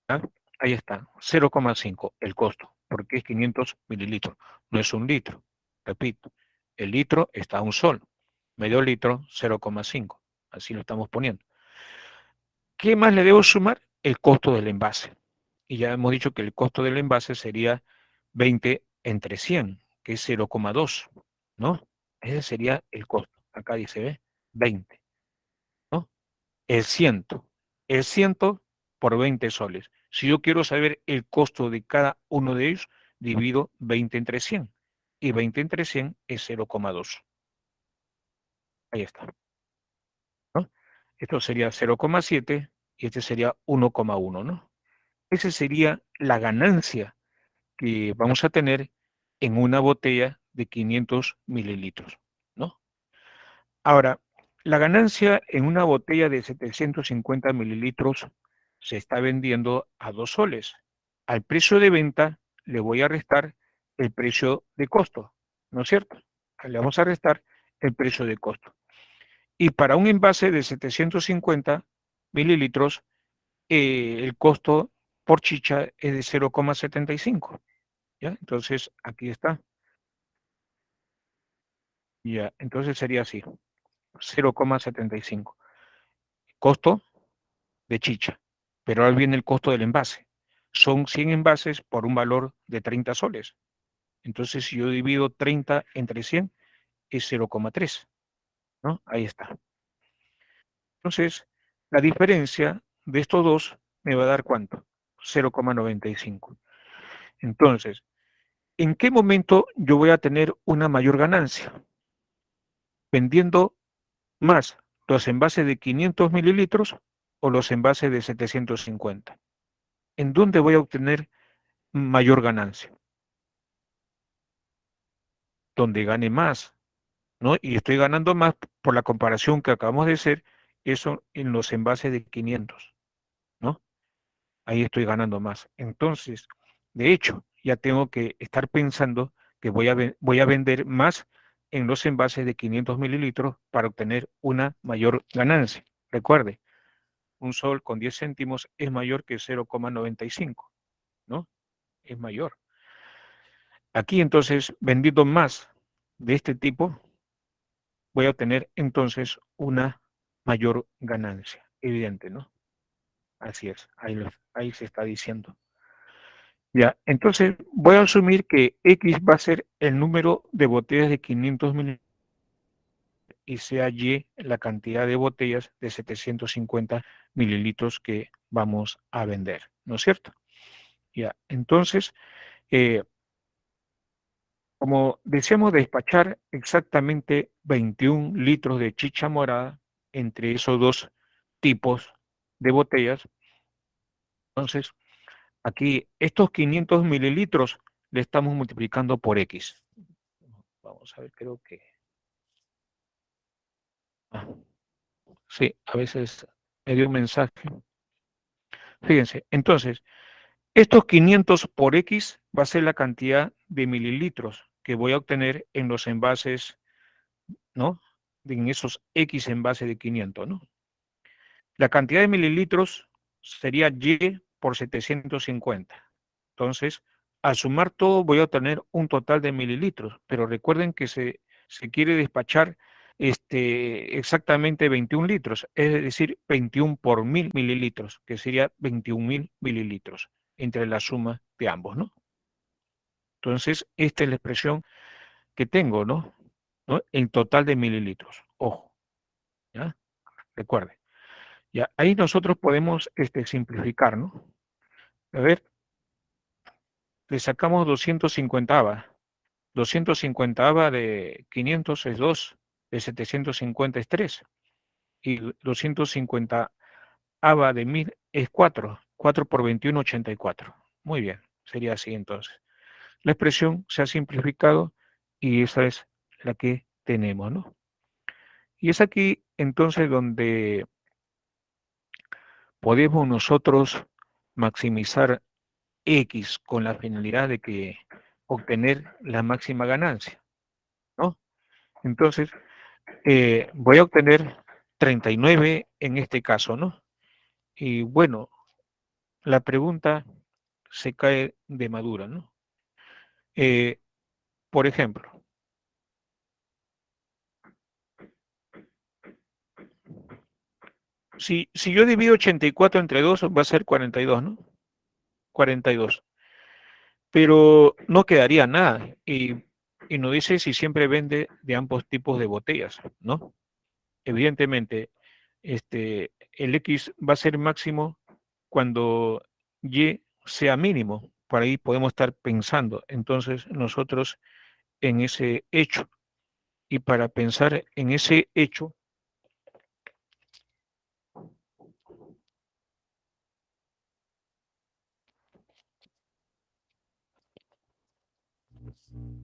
¿ah? Ahí está, 0,5 el costo, porque es 500 mililitros, no es un litro. Repito, el litro está a un sol, medio litro, 0,5. Así lo estamos poniendo. ¿Qué más le debo sumar? El costo del envase. Y ya hemos dicho que el costo del envase sería 20 entre 100, que es 0,2, ¿no? Ese sería el costo. Acá dice, ¿ve? 20, ¿no? El ciento. El ciento por 20 soles. Si yo quiero saber el costo de cada uno de ellos, divido 20 entre 100. Y 20 entre 100 es 0,2. Ahí está, ¿no? Esto sería 0,7 y este sería 1,1, ¿no? Esa sería la ganancia que vamos a tener en una botella de 500 mililitros, ¿no? Ahora, la ganancia en una botella de 750 mililitros se está vendiendo a 2 soles. Al precio de venta le voy a restar el precio de costo, ¿no es cierto? Le vamos a restar el precio de costo. Y para un envase de 750 mililitros, el costo por chicha es de 0,75. ¿Ya? Entonces, aquí está. Ya, entonces sería así, 0,75. Costo de chicha. Pero ahora viene el costo del envase. Son 100 envases por un valor de 30 soles. Entonces, si yo divido 30 entre 100, es 0,3, ¿no? Ahí está. Entonces, la diferencia de estos dos me va a dar ¿cuánto? 0,95. Entonces, ¿en qué momento yo voy a tener una mayor ganancia? Vendiendo más los envases de 500 mililitros o los envases de 750. ¿En dónde voy a obtener mayor ganancia? Donde gane más, ¿no? Y estoy ganando más por la comparación que acabamos de hacer, eso en los envases de 500, ¿no? Ahí estoy ganando más. Entonces, de hecho, ya tengo que estar pensando que voy a vender más en los envases de 500 mililitros para obtener una mayor ganancia. Recuerde, un sol con 10 céntimos es mayor que 0,95, ¿no? Es mayor. Aquí entonces, vendiendo más de este tipo, voy a obtener entonces una mayor ganancia. Evidente, ¿no? Así es, ahí se está diciendo. Ya, entonces voy a asumir que X va a ser el número de botellas de 500 mililitros y sea Y la cantidad de botellas de 750 mililitros que vamos a vender, ¿no es cierto? Ya, entonces, como deseamos despachar exactamente 21 litros de chicha morada entre esos dos tipos de botellas, entonces aquí estos 500 mililitros le estamos multiplicando por X. Vamos a ver, creo que... Ah, sí, a veces me dio un mensaje. Fíjense, entonces, estos 500 por X va a ser la cantidad de mililitros que voy a obtener en los envases, ¿no? En esos X envases de 500, ¿no? La cantidad de mililitros sería Y por 750. Entonces, al sumar todo voy a obtener un total de mililitros, pero recuerden que se quiere despachar exactamente 21 litros, es decir, 21 por 1000 mililitros, que sería 21.000 mililitros entre la suma de ambos, ¿no? Entonces, esta es la expresión que tengo, ¿no? ¿No? En total de mililitros. Ojo, ¿ya? Recuerde. Ya, ahí nosotros podemos simplificar, ¿no? A ver, le sacamos 250 ava. 250 ava de 500 es 2, de 750 es 3, y 250 ava de 1000 es 4. 4 por 21, 84. Muy bien, sería así entonces. La expresión se ha simplificado y esa es la que tenemos, ¿no? Y es aquí entonces donde podemos nosotros maximizar X con la finalidad de que obtener la máxima ganancia, ¿no? Entonces, voy a obtener 39 en este caso, ¿no? Y bueno, la pregunta se cae de madura, ¿no? Eh, por ejemplo, si yo divido 84 entre 2 va a ser 42, ¿no? 42. Pero no quedaría nada. Y no dice si siempre vende de ambos tipos de botellas, ¿no? Evidentemente, el X va a ser máximo cuando Y sea mínimo. Por ahí podemos estar pensando entonces nosotros en ese hecho. Y para pensar en ese hecho,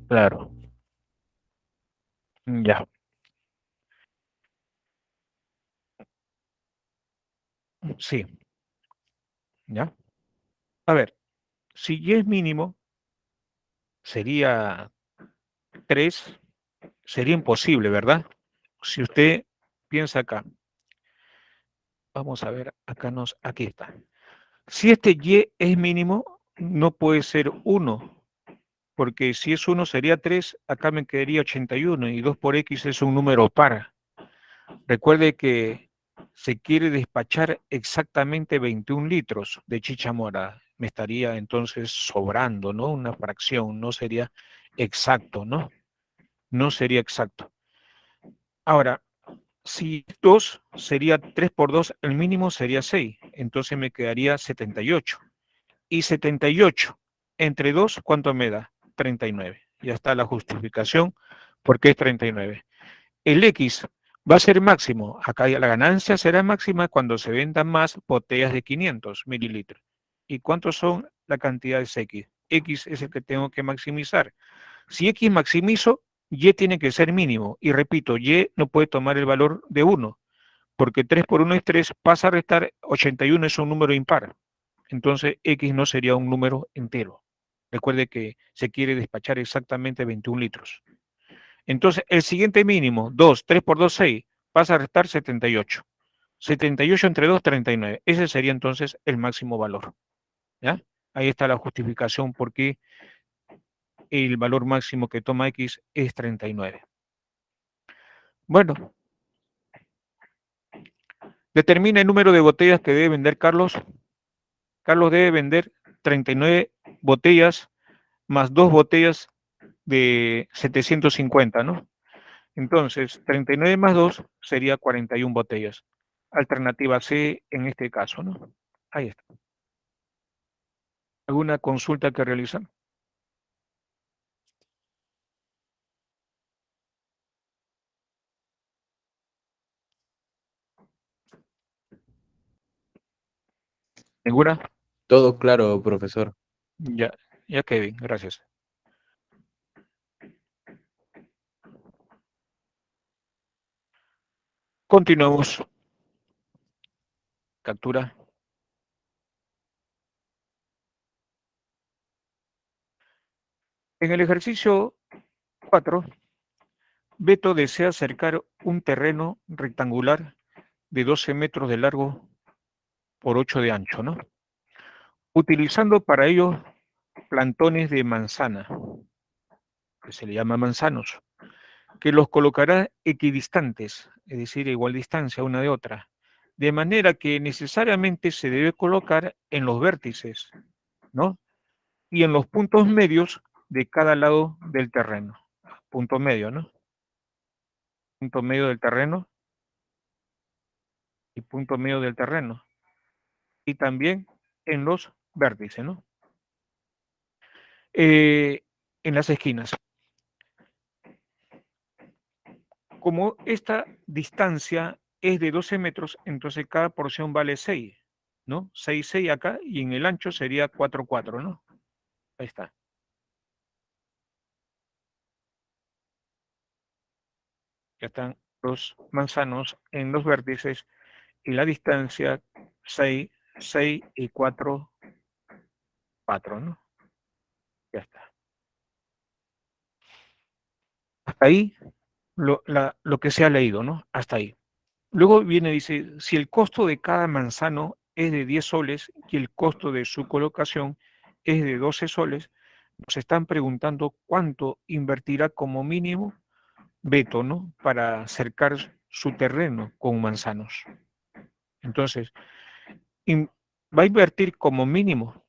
claro, ya, sí, ya. A ver, si Y es mínimo, sería 3, sería imposible, ¿verdad? Si usted piensa acá, vamos a ver, aquí está. Si este Y es mínimo, no puede ser 1, porque si es 1 sería 3, acá me quedaría 81 y 2 por X es un número par. Recuerde que se quiere despachar exactamente 21 litros de chicha morada. Me estaría entonces sobrando, ¿no? Una fracción, no sería exacto, ¿no? No sería exacto. Ahora, si 2 sería 3 por 2, el mínimo sería 6, entonces me quedaría 78. Y 78 entre 2, ¿cuánto me da? 39. Ya está la justificación porque es 39. El X va a ser máximo. Acá la ganancia será máxima cuando se vendan más botellas de 500 mililitros. ¿Y cuántos son la cantidad de X? X es el que tengo que maximizar. Si X maximizo, Y tiene que ser mínimo. Y repito, Y no puede tomar el valor de 1, porque 3 por 1 es 3, pasa a restar, 81 es un número impar. Entonces X no sería un número entero. Recuerde que se quiere despachar exactamente 21 litros. Entonces el siguiente mínimo, 2, 3 por 2, 6, pasa a restar 78. 78 entre 2, 39. Ese sería entonces el máximo valor. ¿Ya? Ahí está la justificación por qué el valor máximo que toma X es 39. Bueno, determina el número de botellas que debe vender Carlos. Carlos debe vender 39 botellas más 2 botellas de 750, ¿no? Entonces, 39 más 2 sería 41 botellas. Alternativa C en este caso, ¿no? Ahí está. ¿Alguna consulta que realizar? ¿Segura? Todo claro, profesor. Ya, ya Kevin, gracias. Continuamos. Captura. En el ejercicio 4, Beto desea cercar un terreno rectangular de 12 metros de largo por 8 de ancho, ¿no? Utilizando para ello plantones de manzana, que se le llama manzanos, que los colocará equidistantes, es decir, a igual distancia una de otra, de manera que necesariamente se debe colocar en los vértices, ¿no? Y en los puntos medios de cada lado del terreno. Punto medio, ¿no? Punto medio del terreno y punto medio del terreno. Y también en los vértices, ¿no? En las esquinas. Como esta distancia es de 12 metros, entonces cada porción vale 6, ¿no? 6, 6 acá, y en el ancho sería 4, 4, ¿no? Ahí está. Ya están los manzanos en los vértices y la distancia 6, 6 y 4, 4, ¿no? Ya está. Hasta ahí lo que se ha leído, ¿no? Hasta ahí. Luego viene, dice, si el costo de cada manzano es de 10 soles y el costo de su colocación es de 12 soles, nos están preguntando cuánto invertirá como mínimo Beto, ¿no? Para cercar su terreno con manzanos. Entonces, va a invertir como mínimo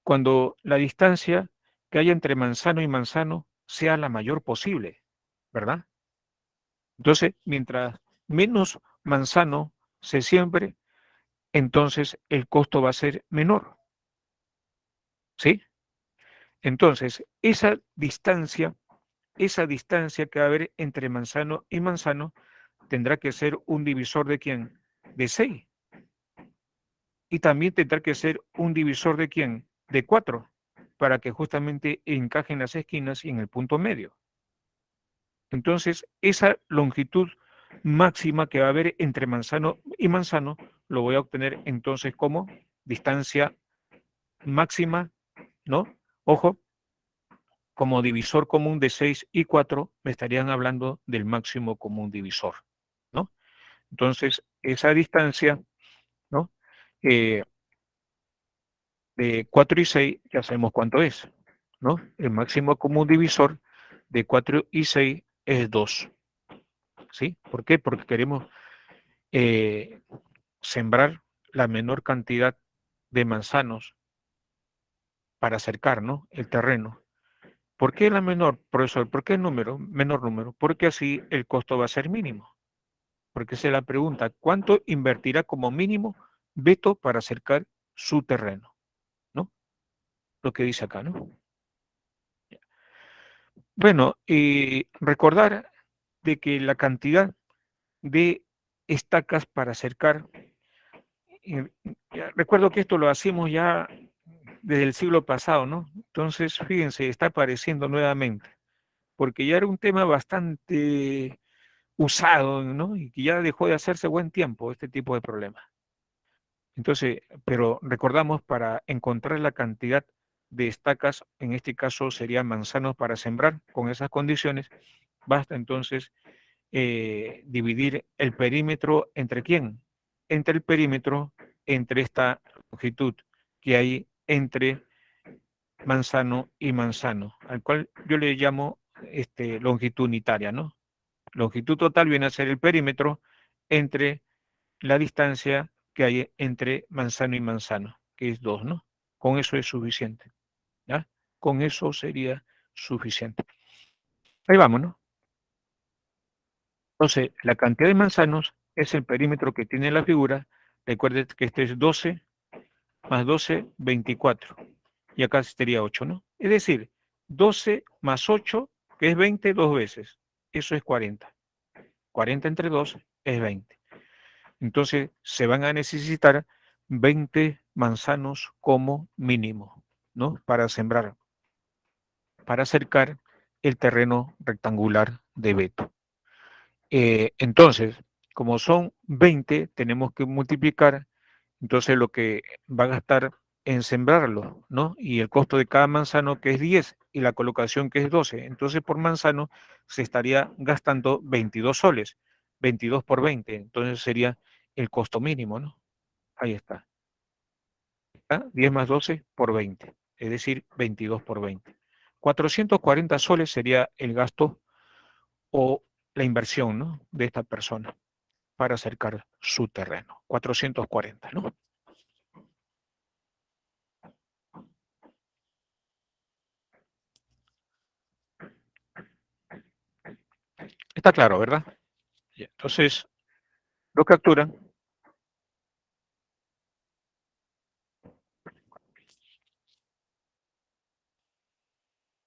cuando la distancia que haya entre manzano y manzano sea la mayor posible, ¿verdad? Entonces, mientras menos manzano se siembre, entonces el costo va a ser menor, ¿sí? Entonces, esa distancia que va a haber entre manzano y manzano tendrá que ser un divisor de quién? De 6. Y también tendrá que ser un divisor de quién? De 4, para que justamente encaje en las esquinas y en el punto medio. Entonces, esa longitud máxima que va a haber entre manzano y manzano, lo voy a obtener entonces como distancia máxima, ¿no? Ojo, como divisor común de 6 y 4, me estarían hablando del máximo común divisor, ¿no? Entonces, esa distancia, ¿no? De 4 y 6, ya sabemos cuánto es, ¿no? El máximo común divisor de 4 y 6 es 2, ¿sí? ¿Por qué? Porque queremos sembrar la menor cantidad de manzanos para cercar, ¿no? El terreno. ¿Por qué la menor, profesor? ¿Por qué el menor número? Porque así el costo va a ser mínimo. Porque se la pregunta, ¿cuánto invertirá como mínimo Beto para cercar su terreno? ¿No? Lo que dice acá, ¿no? Bueno, recordar de que la cantidad de estacas para cercar, recuerdo que esto lo hacíamos ya desde el siglo pasado, ¿no? Entonces, fíjense, está apareciendo nuevamente, porque ya era un tema bastante usado, ¿no? Y que ya dejó de hacerse buen tiempo este tipo de problemas. Entonces, pero recordamos, para encontrar la cantidad de estacas, en este caso serían manzanos para sembrar con esas condiciones, basta entonces dividir el perímetro entre quién, entre el perímetro, entre esta longitud que hay entre manzano y manzano, al cual yo le llamo longitud unitaria, ¿no? Longitud total viene a ser el perímetro entre la distancia que hay entre manzano y manzano, que es 2, ¿no? Con eso es suficiente, ¿ya? Con eso sería suficiente. Ahí vamos, ¿no? Entonces, la cantidad de manzanos es el perímetro que tiene la figura. Recuerden que este es 12 más 12, 24. Y acá sería 8, ¿no? Es decir, 12 más 8, que es 20, dos veces. Eso es 40. 40 entre 2 es 20. Entonces, se van a necesitar 20 manzanos como mínimo, ¿no? Para sembrar, para acercar el terreno rectangular de Beto. Entonces, como son 20, tenemos que multiplicar, entonces lo que va a gastar en sembrarlo, ¿no? Y el costo de cada manzano que es 10 y la colocación que es 12. Entonces, por manzano se estaría gastando 22 soles, 22 por 20. Entonces sería el costo mínimo, ¿no? Ahí está. 10 más 12 por 20, es decir, 22 por 20. 440 soles sería el gasto o la inversión, ¿no? De esta persona para acercar su terreno. 440, ¿no? Está claro, ¿verdad? Entonces, lo capturan.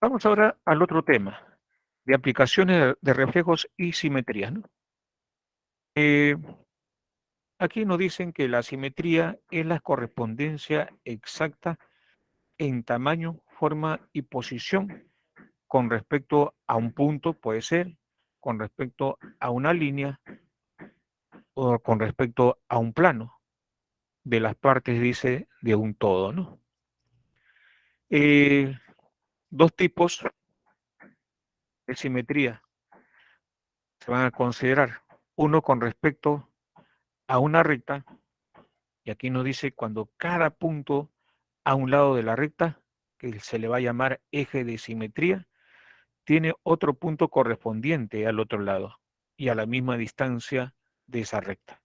Vamos ahora al otro tema, de aplicaciones de reflejos y simetría, ¿no? Aquí nos dicen que la simetría es la correspondencia exacta en tamaño, forma y posición con respecto a un punto, puede ser, con respecto a una línea o con respecto a un plano de las partes, dice, de un todo, ¿no? Dos tipos de simetría se van a considerar. Uno con respecto a una recta, y aquí nos dice cuando cada punto a un lado de la recta, que se le va a llamar eje de simetría, tiene otro punto correspondiente al otro lado y a la misma distancia de esa recta,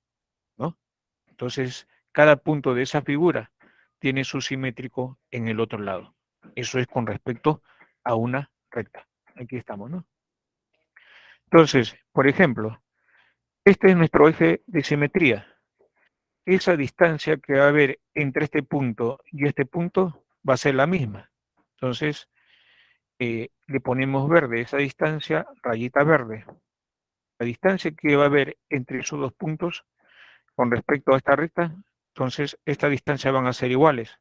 ¿no? Entonces, cada punto de esa figura tiene su simétrico en el otro lado. Eso es con respecto a una recta. Aquí estamos, ¿no? Entonces, por ejemplo, este es nuestro eje de simetría. Esa distancia que va a haber entre este punto y este punto va a ser la misma. Entonces, le ponemos verde esa distancia, rayita verde. La distancia que va a haber entre esos dos puntos con respecto a esta recta, entonces estas distancias van a ser iguales.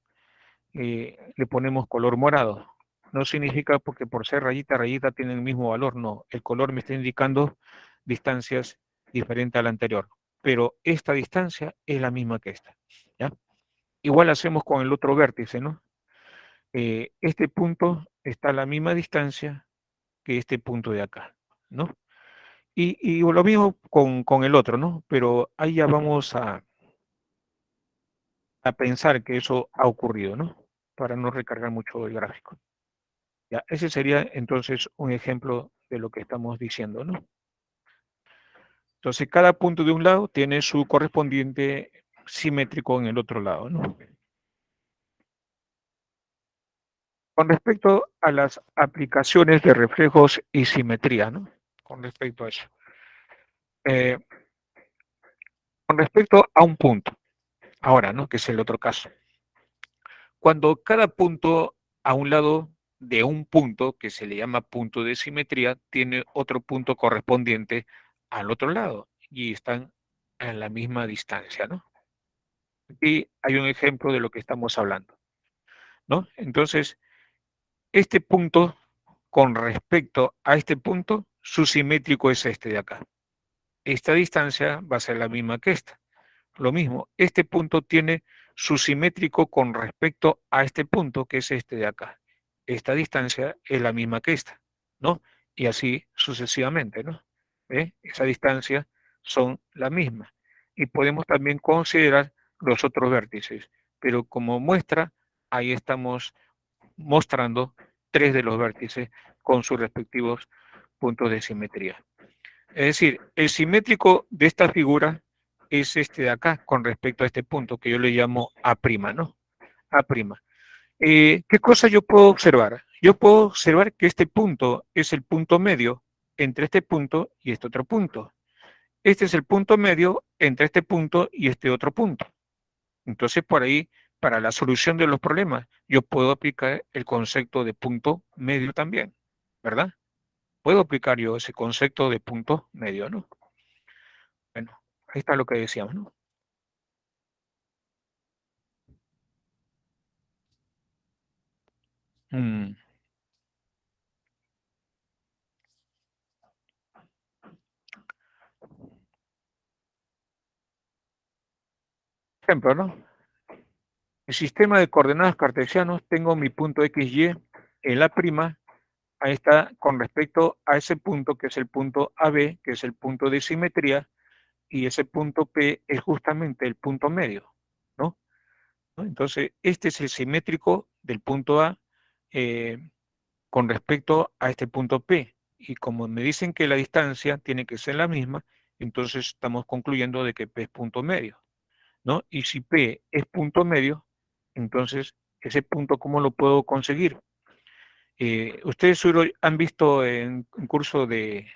Le ponemos color morado. No significa porque por ser rayita, rayita tiene el mismo valor, no. El color me está indicando distancias diferentes a la anterior, pero esta distancia es la misma que esta, ¿ya? Igual hacemos con el otro vértice, ¿no? Este punto está a la misma distancia que este punto de acá, ¿no? Y lo mismo con el otro, ¿no? Pero ahí ya vamos a pensar que eso ha ocurrido, ¿no? Para no recargar mucho el gráfico. Ya, ese sería entonces un ejemplo de lo que estamos diciendo, ¿no? Entonces, cada punto de un lado tiene su correspondiente simétrico en el otro lado, ¿no? Con respecto a las aplicaciones de reflejos y simetría, ¿no? Con respecto a eso. Con respecto a un punto, ahora, ¿no? Que es el otro caso. Cuando cada punto a un lado de un punto, que se le llama punto de simetría, tiene otro punto correspondiente al otro lado y están a la misma distancia, ¿no? Aquí hay un ejemplo de lo que estamos hablando, ¿no? Entonces, este punto con respecto a este punto, su simétrico es este de acá. Esta distancia va a ser la misma que esta. Lo mismo, este punto tiene su simétrico con respecto a este punto, que es este de acá. Esta distancia es la misma que esta, ¿no? Y así sucesivamente, ¿no? Esa distancia son la misma. Y podemos también considerar los otros vértices, pero como muestra, ahí estamos mostrando 3 de los vértices con sus respectivos puntos de simetría. Es decir, el simétrico de esta figura es este de acá con respecto a este punto que yo le llamo A', ¿no? A'. ¿Qué cosa yo puedo observar? Yo puedo observar que este punto es el punto medio entre este punto y este otro punto. Este es el punto medio entre este punto y este otro punto. Entonces, por ahí, para la solución de los problemas, yo puedo aplicar el concepto de punto medio también, ¿verdad? Puedo aplicar yo ese concepto de punto medio, ¿no? Bueno, ahí está lo que decíamos, ¿no? Mm. Ejemplo, ¿no? El sistema de coordenadas cartesianos, tengo mi punto XY en la prima, ahí está con respecto a ese punto que es el punto AB, que es el punto de simetría, y ese punto P es justamente el punto medio, ¿no? Entonces, este es el simétrico del punto A con respecto a este punto P. Y como me dicen que la distancia tiene que ser la misma, entonces estamos concluyendo de que P es punto medio, ¿no? Y si P es punto medio, entonces ese punto, ¿cómo lo puedo conseguir? Ustedes seguro han visto en un curso de,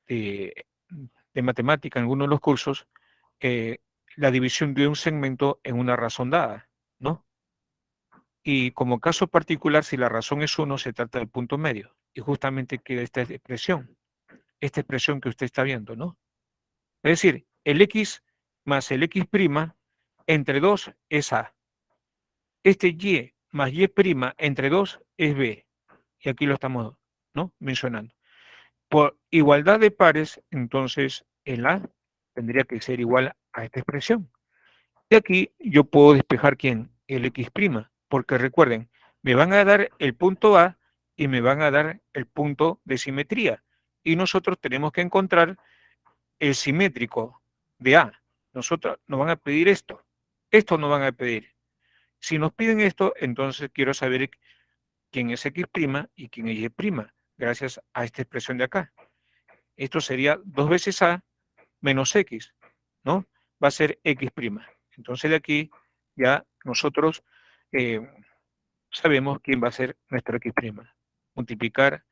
de matemática, en alguno de los cursos, eh, la división de un segmento en una razón dada, ¿no? Y como caso particular, si la razón es 1, se trata del punto medio. Y justamente queda esta expresión que usted está viendo, ¿no? Es decir, el X más el X' entre 2 es A. Este Y más Y' entre 2 es B. Y aquí lo estamos, ¿no?, mencionando. Por igualdad de pares, entonces el A tendría que ser igual a esta expresión. Y aquí yo puedo despejar ¿quién? El X', porque recuerden, me van a dar el punto A y me van a dar el punto de simetría. Y nosotros tenemos que encontrar el simétrico de A. Nosotros nos van a pedir esto. Esto nos van a pedir. Si nos piden esto, entonces quiero saber quién es X' y quién es Y', gracias a esta expresión de acá. Esto sería 2 veces A menos X, ¿no? Va a ser X'. Entonces de aquí ya nosotros eh, sabemos quién va a ser nuestro X'. Multiplicar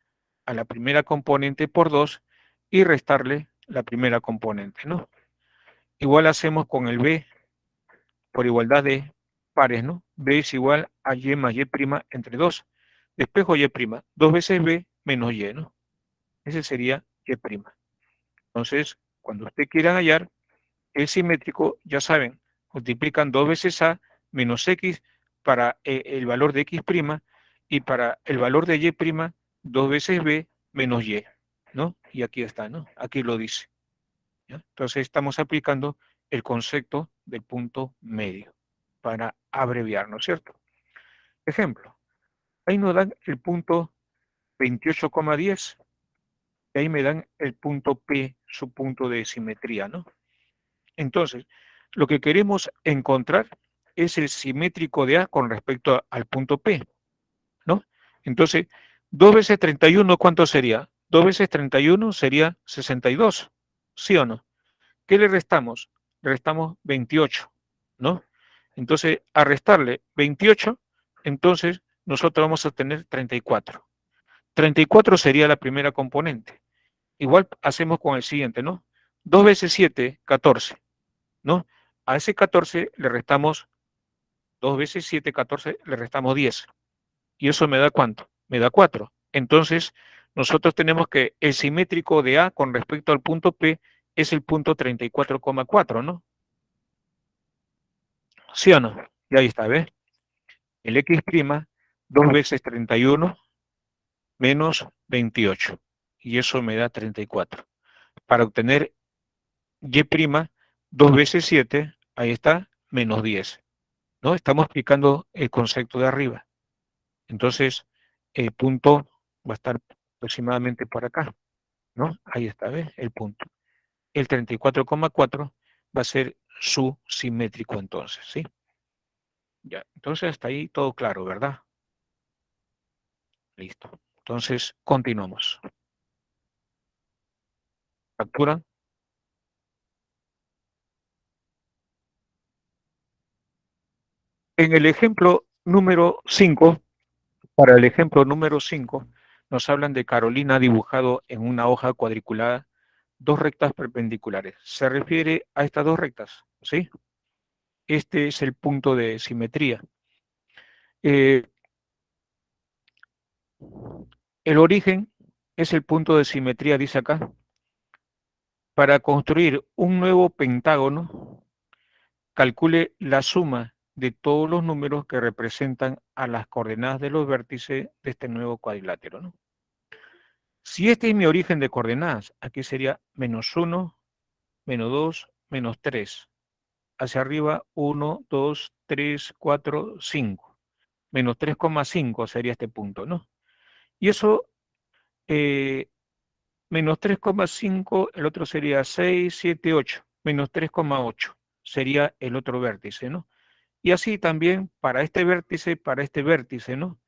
a la primera componente por 2 y restarle la primera componente, ¿no? Igual hacemos con el B por igualdad de pares, ¿no? B es igual a Y más Y' entre 2. Despejo Y', 2 veces B menos Y, ¿no? Ese sería Y'. Entonces, cuando usted quiera hallar el simétrico, ya saben, multiplican 2 veces A menos X para el valor de X' y para el valor de Y', 2 veces B menos Y, ¿no? Y aquí está, ¿no? Aquí lo dice, ¿ya? Entonces estamos aplicando el concepto del punto medio para abreviar, ¿no es cierto? Ejemplo, ahí nos dan el punto 28,10 y ahí me dan el punto P, su punto de simetría, ¿no? Entonces, lo que queremos encontrar es el simétrico de A con respecto al punto P, ¿no? Entonces, 2 veces 31, ¿cuánto sería? 2 veces 31 sería 62, ¿sí o no? ¿Qué le restamos? Le restamos 28, ¿no? Entonces, a restarle 28, entonces nosotros vamos a tener 34. 34 sería la primera componente. Igual hacemos con el siguiente, ¿no? 2 veces 7, 14, ¿no? A ese 14 le restamos 2 veces 7, 14, le restamos 10. ¿Y eso me da cuánto? Me da 4. Entonces, nosotros tenemos que el simétrico de A con respecto al punto P es el punto 34,4, ¿no? ¿Sí o no? Y ahí está, ¿ves? El X', 2 veces 31 menos 28. Y eso me da 34. Para obtener Y', 2 veces 7, ahí está, menos 10. ¿No? Estamos explicando el concepto de arriba. Entonces, el punto va a estar aproximadamente por acá, ¿no? Ahí está, ¿ves? El punto. El 34,4 va a ser su simétrico entonces, ¿sí? Ya, entonces hasta ahí todo claro, ¿verdad? Listo. Entonces, continuamos. Captura. En el ejemplo número 5, para el ejemplo número 5, nos hablan de Carolina dibujado en una hoja cuadriculada dos rectas perpendiculares. Se refiere a estas dos rectas, ¿sí? Este es el punto de simetría. El origen es el punto de simetría, dice acá. Para construir un nuevo pentágono, calcule la suma de todos los números que representan a las coordenadas de los vértices de este nuevo cuadrilátero, ¿no? Si este es mi origen de coordenadas, aquí sería -1, -2, -3. Hacia arriba, 1, 2, 3, 4, 5. -3,5 sería este punto, ¿no? Y eso, -3,5, el otro sería 6, 7, 8. -3,8 sería el otro vértice, ¿no? Y así también para este vértice, ¿no?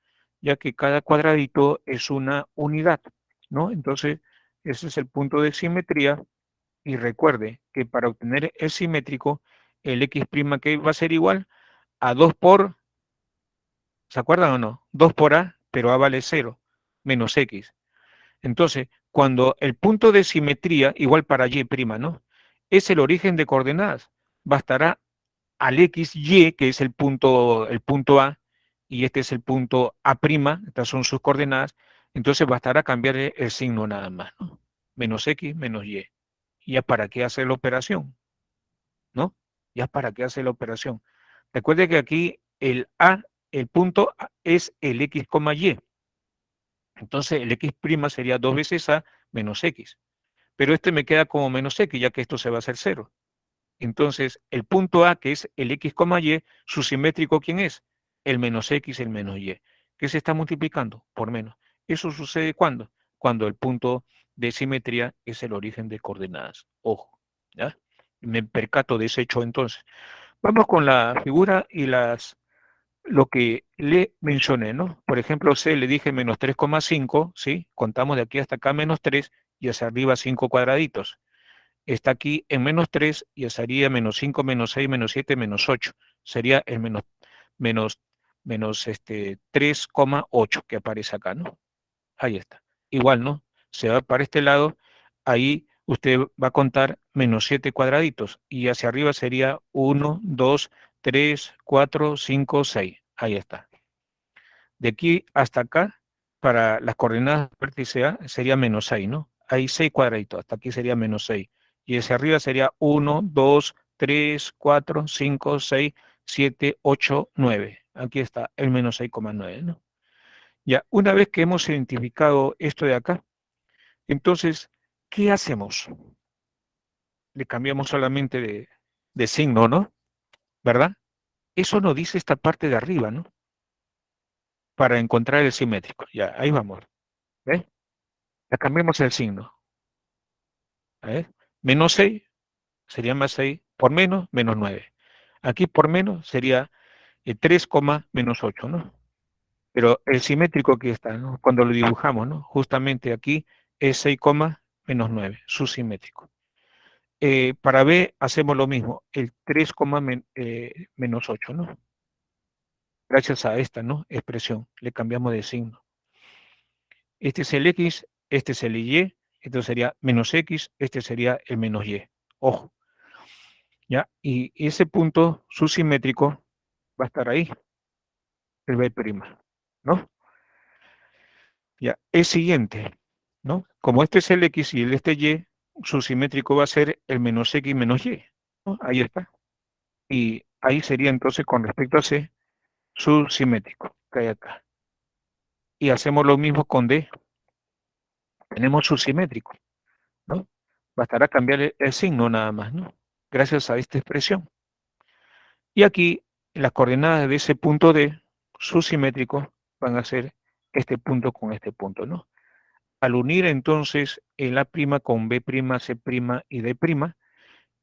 Ya que cada cuadradito es una unidad, ¿no? Entonces, ese es el punto de simetría. Y recuerde que para obtener el simétrico, el x' que va a ser igual a 2 por, ¿se acuerdan o no? 2 por a, pero a vale 0, menos x. Entonces, cuando el punto de simetría, igual para y', ¿no? Es el origen de coordenadas, bastará al XY, que es el punto A, y este es el punto A', estas son sus coordenadas, entonces bastará cambiar el signo nada más, ¿no? Menos X, menos Y. ¿Ya para qué hace la operación? ¿No? ¿Ya para qué hace la operación? Recuerde que aquí el A, el punto A es el X, Y. Entonces el X' sería 2 veces A menos X. Pero este me queda como menos X, ya que esto se va a hacer 0. Entonces, el punto A, que es el X, Y, su simétrico, ¿quién es? El menos X, el menos Y. ¿Qué se está multiplicando? Por menos. ¿Eso sucede cuándo? Cuando el punto de simetría es el origen de coordenadas. Ojo, ¿ya? Me percato de ese hecho entonces. Vamos con la figura y lo que le mencioné, ¿no? Por ejemplo, C le dije menos 3,5, ¿sí? Contamos de aquí hasta acá menos 3 y hacia arriba 5 cuadraditos. Está aquí en menos 3 y sería menos 5, menos 6, menos 7, menos 8. Sería el menos, menos 3,8 que aparece acá, ¿no? Ahí está. Igual, ¿no? Se va para este lado, ahí usted va a contar menos 7 cuadraditos y hacia arriba sería 1, 2, 3, 4, 5, 6. Ahí está. De aquí hasta acá, para las coordenadas vértice A, sería menos 6, ¿no? Hay 6 cuadraditos, hasta aquí sería menos 6. Y hacia arriba sería 1, 2, 3, 4, 5, 6, 7, 8, 9. Aquí está el menos 6,9, ¿no? Ya, una vez que hemos identificado esto de acá, entonces, ¿qué hacemos? Le cambiamos solamente de signo, ¿no? ¿Verdad? Eso nos dice esta parte de arriba, ¿no? Para encontrar el simétrico. Ya, ahí vamos. ¿Ves? Ya cambiamos el signo. ¿Ves? Menos 6 sería más 6. Por menos, menos 9. Aquí por menos sería 3, menos 8, ¿no? Pero el simétrico aquí está, ¿no? Cuando lo dibujamos, ¿no? Justamente aquí es 6, menos 9, su simétrico. Para B hacemos lo mismo, el 3, menos 8, ¿no? Gracias a esta, ¿no? Expresión, le cambiamos de signo. Este es el X, este es el Y, esto sería menos X, este sería el menos Y. Ojo, ¿ya? Y ese punto, su simétrico, va a estar ahí, el B', ¿no? Ya, el siguiente, ¿no? Como este es el X y el este Y, su simétrico va a ser el menos X menos Y, ¿no? Ahí está. Y ahí sería entonces con respecto a C, su simétrico, que hay acá. Y hacemos lo mismo con D. Tenemos su simétrico, ¿no? Bastará cambiar el signo nada más, ¿no? Gracias a esta expresión. Y aquí, las coordenadas de ese punto D, su simétrico, van a ser este punto con este punto, ¿no? Al unir entonces el A' con B', C' y D',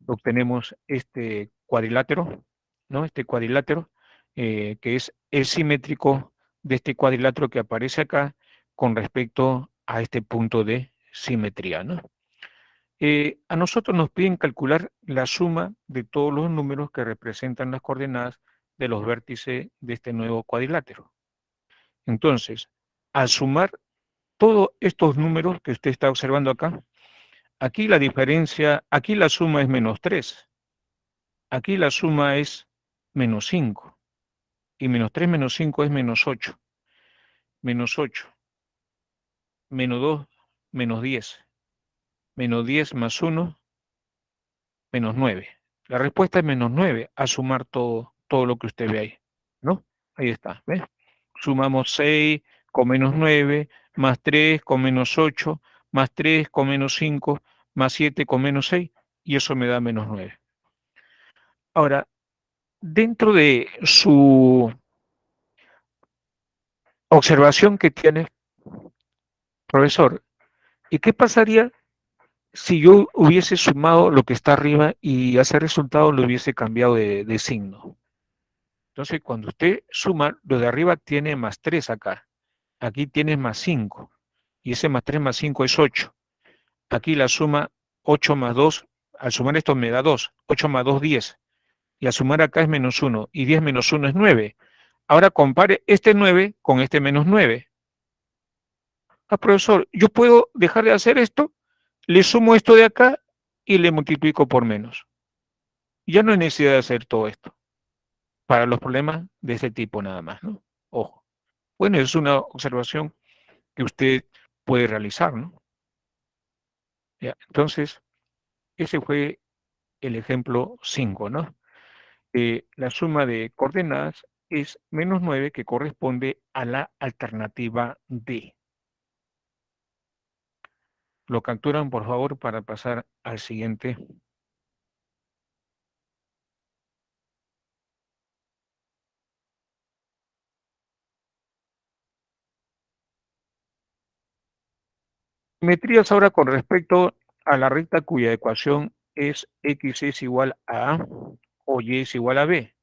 obtenemos este cuadrilátero, ¿no? Este cuadrilátero, que es el simétrico de este cuadrilátero que aparece acá, con respecto a este punto de simetría, ¿no? A nosotros nos piden calcular la suma de todos los números que representan las coordenadas de los vértices de este nuevo cuadrilátero. Entonces, al sumar todos estos números que usted está observando acá, aquí la diferencia, aquí la suma es -3, aquí la suma es -5, y -3 menos 5 es -8, -8, -2, -10, -10 más 1, -9. La respuesta es -9 a sumar todo lo que usted ve ahí, ¿no? Ahí está, ¿ves? Sumamos 6 con -9, más 3 con -8, más 3 con -5, más 7 con -6, y eso me da -9. Ahora, dentro de su observación que tiene, profesor, ¿y qué pasaría si yo hubiese sumado lo que está arriba y a ese resultado lo hubiese cambiado de signo? Entonces, cuando usted suma, lo de arriba tiene +3 acá. Aquí tiene +5. Y ese +3 más 5 es 8. Aquí la suma 8 más 2. Al sumar esto me da 2. 8 más 2, 10. Y al sumar acá es -1. Y 10 menos 1 es 9. Ahora compare este 9 con este -9. Ah, profesor, ¿yo puedo dejar de hacer esto? Le sumo esto de acá y le multiplico por menos. Ya no hay necesidad de hacer todo esto para los problemas de este tipo nada más, ¿no? Ojo. Bueno, es una observación que usted puede realizar, ¿no? Ya, entonces, ese fue el ejemplo 5, ¿no? La suma de coordenadas es -9, que corresponde a la alternativa D. Lo capturan, por favor, para pasar al siguiente. Simetrías ahora con respecto a la recta cuya ecuación es x es igual a A o y es igual a B,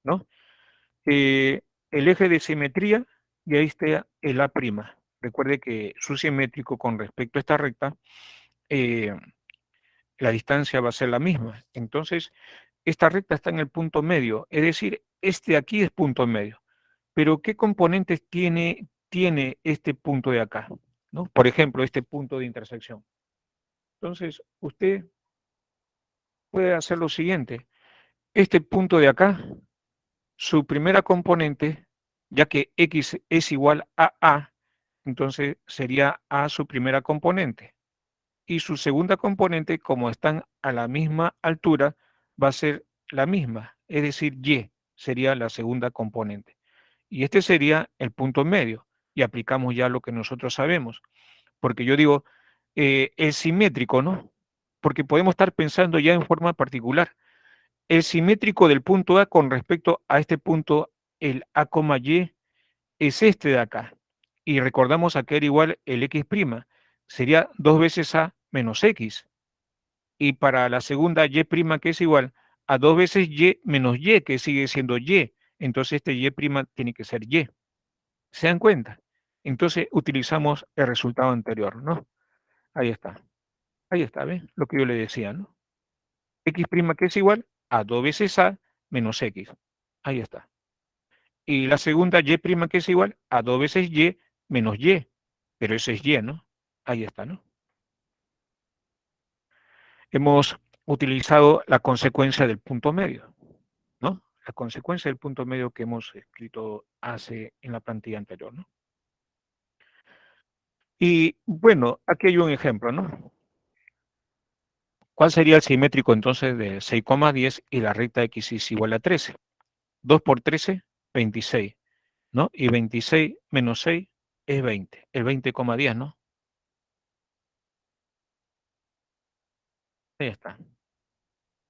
¿no? El eje de simetría, y ahí está el A'. Recuerde que su simétrico con respecto a esta recta, eh, la distancia va a ser la misma. Entonces, esta recta está en el punto medio, es decir, este aquí es punto medio. Pero ¿qué componentes tiene este punto de acá? ¿No? Por ejemplo, este punto de intersección. Entonces, usted puede hacer lo siguiente. Este punto de acá, su primera componente, ya que x es igual a A, entonces sería A su primera componente. Y su segunda componente, como están a la misma altura, va a ser la misma, es decir, Y sería la segunda componente. Y este sería el punto medio. Y aplicamos ya lo que nosotros sabemos. Porque yo digo, es simétrico, ¿no? Porque podemos estar pensando ya en forma particular. El simétrico del punto A con respecto a este punto, el A, Y, es este de acá. Y recordamos a que era igual el X', sería 2 veces A menos X. Y para la segunda Y', que es igual a 2 veces Y menos Y, que sigue siendo Y. Entonces este Y' tiene que ser Y. ¿Se dan cuenta? Entonces utilizamos el resultado anterior, ¿no? Ahí está. Ahí está, ¿ves? Lo que yo le decía, ¿no? X' que es igual a 2 veces A menos X. Ahí está. Y la segunda Y' que es igual a 2 veces Y menos Y. Pero ese es Y, ¿no? Ahí está, ¿no? Hemos utilizado la consecuencia del punto medio, ¿no? La consecuencia del punto medio que hemos escrito en la plantilla anterior, ¿no? Y bueno, aquí hay un ejemplo, ¿no? ¿Cuál sería el simétrico entonces de 6,10 y la recta x es igual a 13? 2 por 13, 26, ¿no? Y 26 menos 6 es 20, el 20,10, ¿no? Ahí está,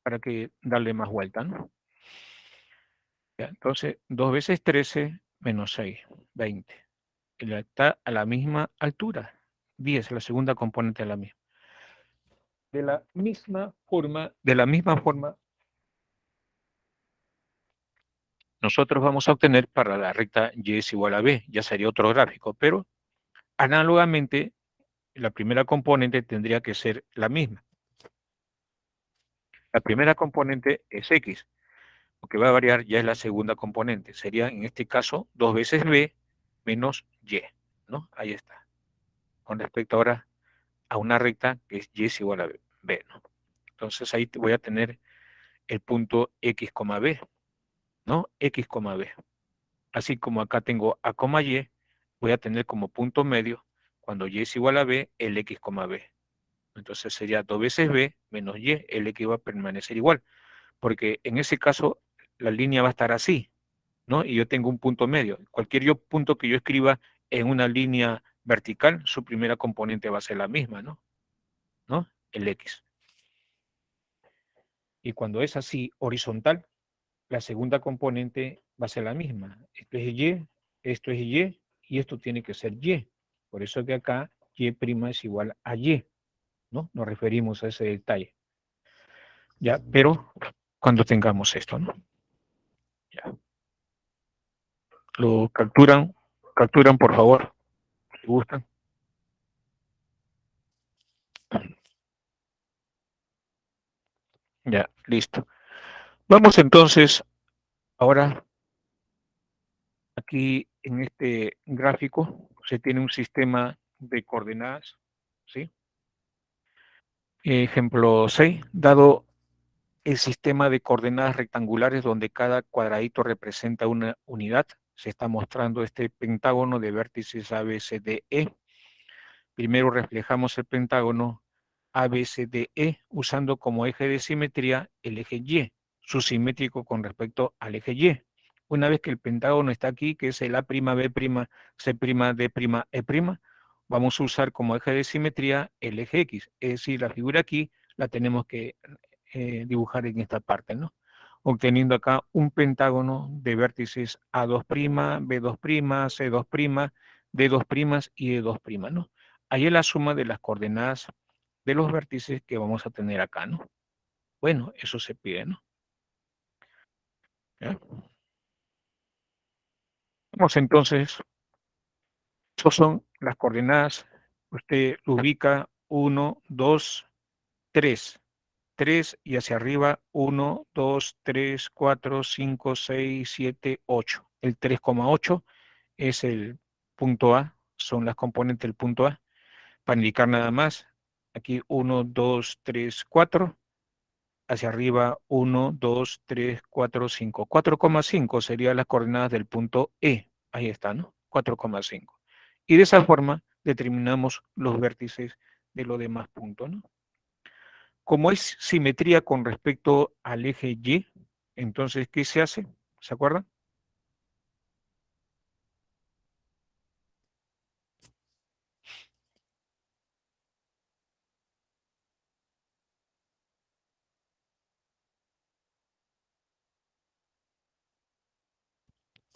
para que darle más vuelta, ¿no? Ya, entonces, 2 veces 13 menos 6, 20. Y está a la misma altura, 10, la segunda componente de la misma. De la misma forma, nosotros vamos a obtener para la recta y es igual a b, ya sería otro gráfico, pero Análogamente, la primera componente tendría que ser la misma. La primera componente es X. Lo que va a variar ya es la segunda componente. Sería, en este caso, 2 veces B menos Y, ¿no? Ahí está. Con respecto ahora a una recta que es Y es igual a B, ¿no? Entonces ahí voy a tener el punto X, B, ¿no? X, B. Así como acá tengo A, Y, voy a tener como punto medio, cuando Y es igual a B, el X, B. Entonces sería 2 veces B menos Y, el X va a permanecer igual, porque en ese caso la línea va a estar así, ¿no? Y yo tengo un punto medio. Cualquier punto que yo escriba en una línea vertical, su primera componente va a ser la misma, ¿no? ¿No? El X. Y cuando es así horizontal, la segunda componente va a ser la misma. Esto es Y, esto es Y, y esto tiene que ser Y. Por eso que acá Y' es igual a Y, ¿no? Nos referimos a ese detalle. Ya, pero cuando tengamos esto, ¿no? Ya. Lo capturan por favor, si gustan. Ya, listo. Vamos entonces ahora aquí en este gráfico se tiene un sistema de coordenadas, ¿sí? Ejemplo 6, dado el sistema de coordenadas rectangulares donde cada cuadradito representa una unidad, se está mostrando este pentágono de vértices ABCDE. Primero reflejamos el pentágono ABCDE usando como eje de simetría el eje Y, su simétrico con respecto al eje Y. Una vez que el pentágono está aquí, que es el A', B', C', D', E', vamos a usar como eje de simetría el eje X. Es decir, la figura aquí la tenemos que dibujar en esta parte, ¿no? Obteniendo acá un pentágono de vértices A2', B2', C2', D2' y E2', ¿no? Ahí es la suma de las coordenadas de los vértices que vamos a tener acá, ¿no? Bueno, eso se pide, ¿no? ¿Ya? Vamos entonces, esas son las coordenadas. Usted lo ubica 1, 2, 3. 3 y hacia arriba 1, 2, 3, 4, 5, 6, 7, 8. El 3,8 es el punto A, son las componentes del punto A. Para indicar nada más, aquí 1, 2, 3, 4. Hacia arriba 1, 2, 3, 4, 5. 4,5 serían las coordenadas del punto E. Ahí está, ¿no? 4,5. Y de esa forma determinamos los vértices de los demás puntos, ¿no? Como es simetría con respecto al eje Y, entonces, ¿qué se hace? ¿Se acuerdan?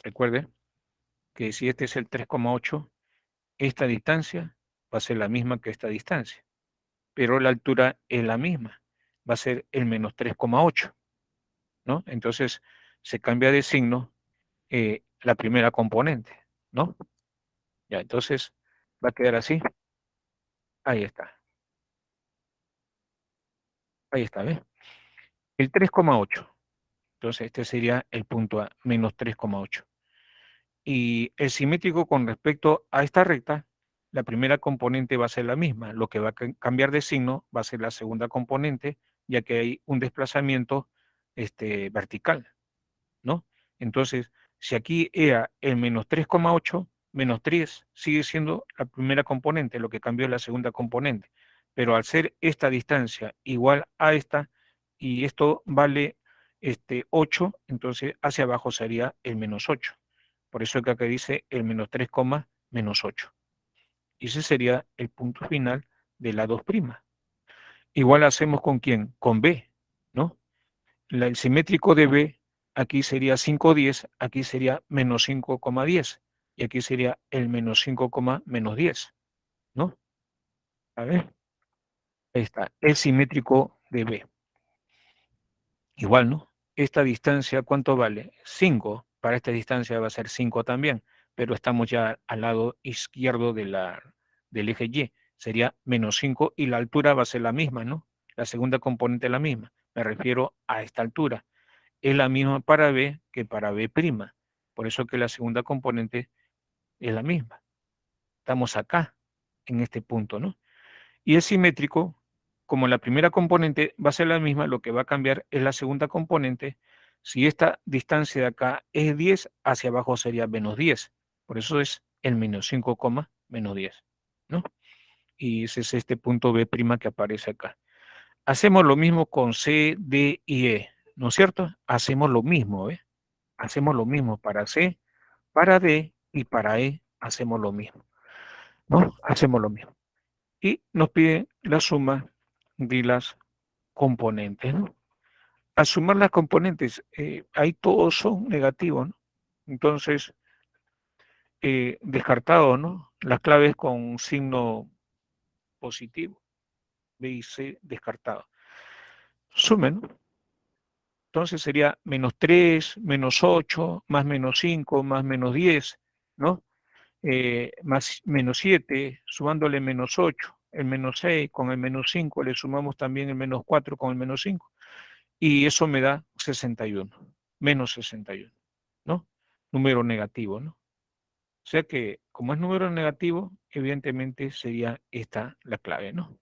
Recuerde que si este es el 3,8, esta distancia va a ser la misma que esta distancia, pero la altura es la misma, va a ser el menos 3,8, ¿no? Entonces, se cambia de signo la primera componente, ¿no? Ya, entonces, va a quedar así. Ahí está. Ahí está, ¿ves? El 3,8. Entonces, este sería el punto A, menos 3,8. Y el simétrico con respecto a esta recta, la primera componente va a ser la misma. Lo que va a cambiar de signo va a ser la segunda componente, ya que hay un desplazamiento vertical, ¿no? Entonces, si aquí era el menos 3,8, menos 3 sigue siendo la primera componente, lo que cambió es la segunda componente. Pero al ser esta distancia igual a esta, y esto vale 8, entonces hacia abajo sería el menos 8. Por eso que acá dice el menos 3, menos 8. Y ese sería el punto final de la 2'. Igual hacemos con quién, con B, ¿no? El simétrico de B aquí sería 5,10, aquí sería menos 5,10 y aquí sería el menos 5, menos 10, ¿no? A ver, ahí está, el simétrico de B. Igual, ¿no? Esta distancia, ¿cuánto vale? 5. Para esta distancia va a ser 5 también, pero estamos ya al lado izquierdo del eje Y. Sería menos 5 y la altura va a ser la misma, ¿no? La segunda componente es la misma. Me refiero a esta altura. Es la misma para B que para B'. Por eso que la segunda componente es la misma. Estamos acá, en este punto, ¿no? Y es simétrico, como la primera componente va a ser la misma, lo que va a cambiar es la segunda componente. Si esta distancia de acá es 10, hacia abajo sería menos 10. Por eso es el menos 5, menos 10, ¿no? Y ese es este punto B' que aparece acá. Hacemos lo mismo con C, D y E, ¿no es cierto? Hacemos lo mismo, ¿eh? Hacemos lo mismo para C, para D y para E hacemos lo mismo, ¿no? Hacemos lo mismo. Y nos pide la suma de las componentes, ¿no? Al sumar las componentes, ahí todos son negativos, ¿no? Entonces, descartado, ¿no? Las claves con signo positivo, B y C descartado. Sumen, ¿no? Entonces sería menos 3, menos 8, más menos 5, más menos 10, ¿no? Más menos 7, sumándole menos 8, el menos 6, con el menos 5 le sumamos también el menos 4 con el menos 5, y eso me da 61, menos 61, ¿no? Número negativo, ¿no? O sea que, como es número negativo, evidentemente sería esta la clave, ¿no?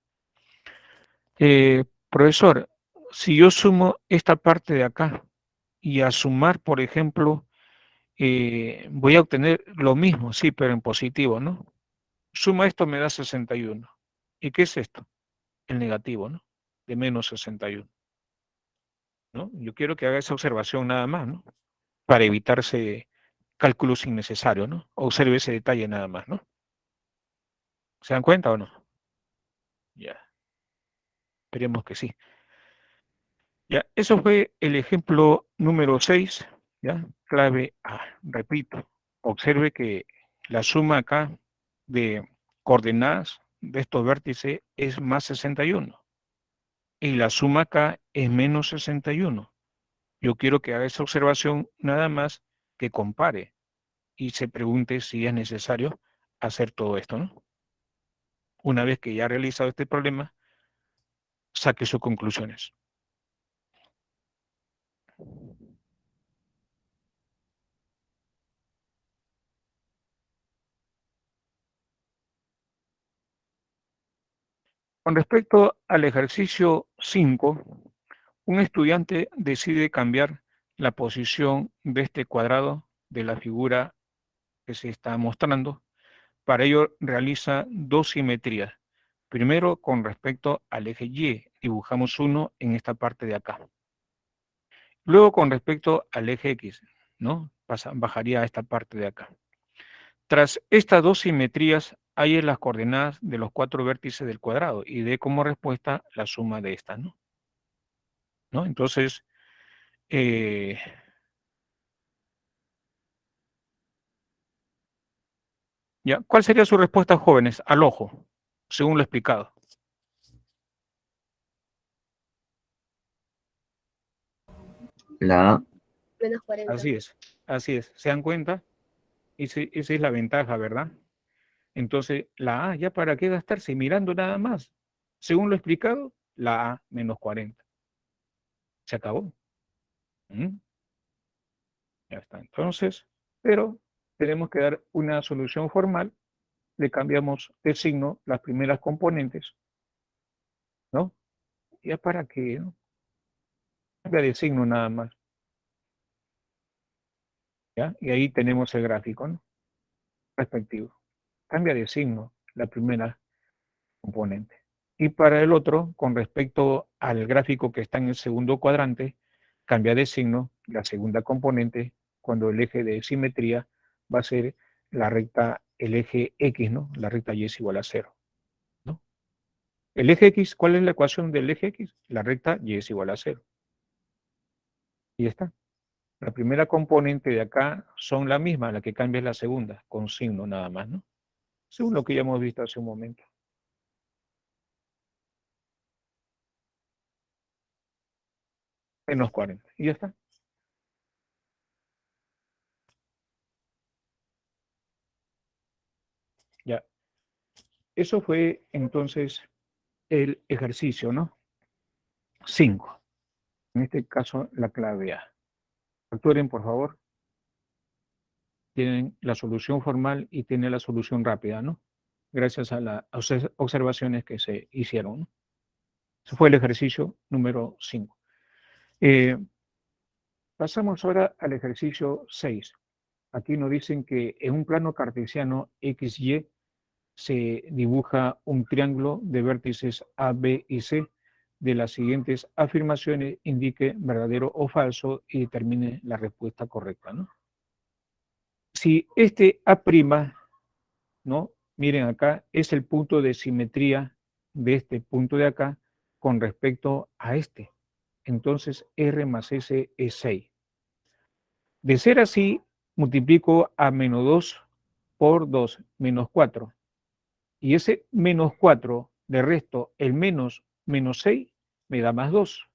Profesor, si yo sumo esta parte de acá y a sumar, por ejemplo, voy a obtener lo mismo, sí, pero en positivo, ¿no? Suma esto me da 61. ¿Y qué es esto? El negativo, ¿no? De menos 61, ¿no? Yo quiero que haga esa observación nada más, ¿no? Para evitarse cálculos innecesarios, ¿no? Observe ese detalle nada más, ¿no? ¿Se dan cuenta o no? Ya, esperemos que sí. Ya, eso fue el ejemplo número 6, ¿ya? Clave A. Repito, observe que la suma acá de coordenadas de estos vértices es más 61 y la suma acá es menos 61. Yo quiero que haga esa observación nada más, que compare y se pregunte si es necesario hacer todo esto, ¿no? Una vez que ya ha realizado este problema, saque sus conclusiones. Con respecto al ejercicio 5, un estudiante decide cambiar la posición de este cuadrado de la figura que se está mostrando. Para ello realiza dos simetrías. Primero, con respecto al eje Y, dibujamos uno en esta parte de acá. Luego, con respecto al eje X, ¿no? Bajaría a esta parte de acá. Tras estas dos simetrías, hay las coordenadas de los cuatro vértices del cuadrado y dé como respuesta la suma de estas, ¿no? Entonces, eh, ya, ¿cuál sería su respuesta, jóvenes, al ojo, según lo explicado? La A. Menos 40. Así es. ¿Se dan cuenta? Esa es la ventaja, ¿verdad? Entonces, la A, ¿ya para qué gastarse? Mirando nada más. Según lo explicado, la A menos 40. Se acabó. ¿Mm? Ya está. Entonces, pero tenemos que dar una solución formal. Le cambiamos de signo las primeras componentes, ¿no? ¿Ya para qué? ¿No? Cambia de signo nada más. ¿Ya? Y ahí tenemos el gráfico, ¿no? Respectivo. Cambia de signo la primera componente. Y para el otro, con respecto al gráfico que está en el segundo cuadrante, cambia de signo la segunda componente cuando el eje de simetría va a ser la recta, el eje X, ¿no? La recta Y es igual a 0, ¿no? El eje X, ¿cuál es la ecuación del eje X? La recta Y es igual a 0. Y ya está. La primera componente de acá son la misma, la que cambia es la segunda, con signo nada más, ¿no? Según lo que ya hemos visto hace un momento. Menos 40. Y ya está. eso fue entonces el ejercicio, ¿no? 5. En este caso, la clave A. Facturen, por favor. Tienen la solución formal y tienen la solución rápida, ¿no? Gracias a las observaciones que se hicieron, ¿no? Ese fue el ejercicio número 5. Pasamos ahora al ejercicio 6. Aquí nos dicen que en un plano cartesiano XY se dibuja un triángulo de vértices A, B y C. De las siguientes afirmaciones indique verdadero o falso y determine la respuesta correcta, ¿no? Si este A', ¿no? Miren acá, es el punto de simetría de este punto de acá con respecto a este. Entonces R más S es 6. De ser así, multiplico a menos 2 por 2, menos 4. Y ese menos 4 de resto, el menos 6, me da más 2.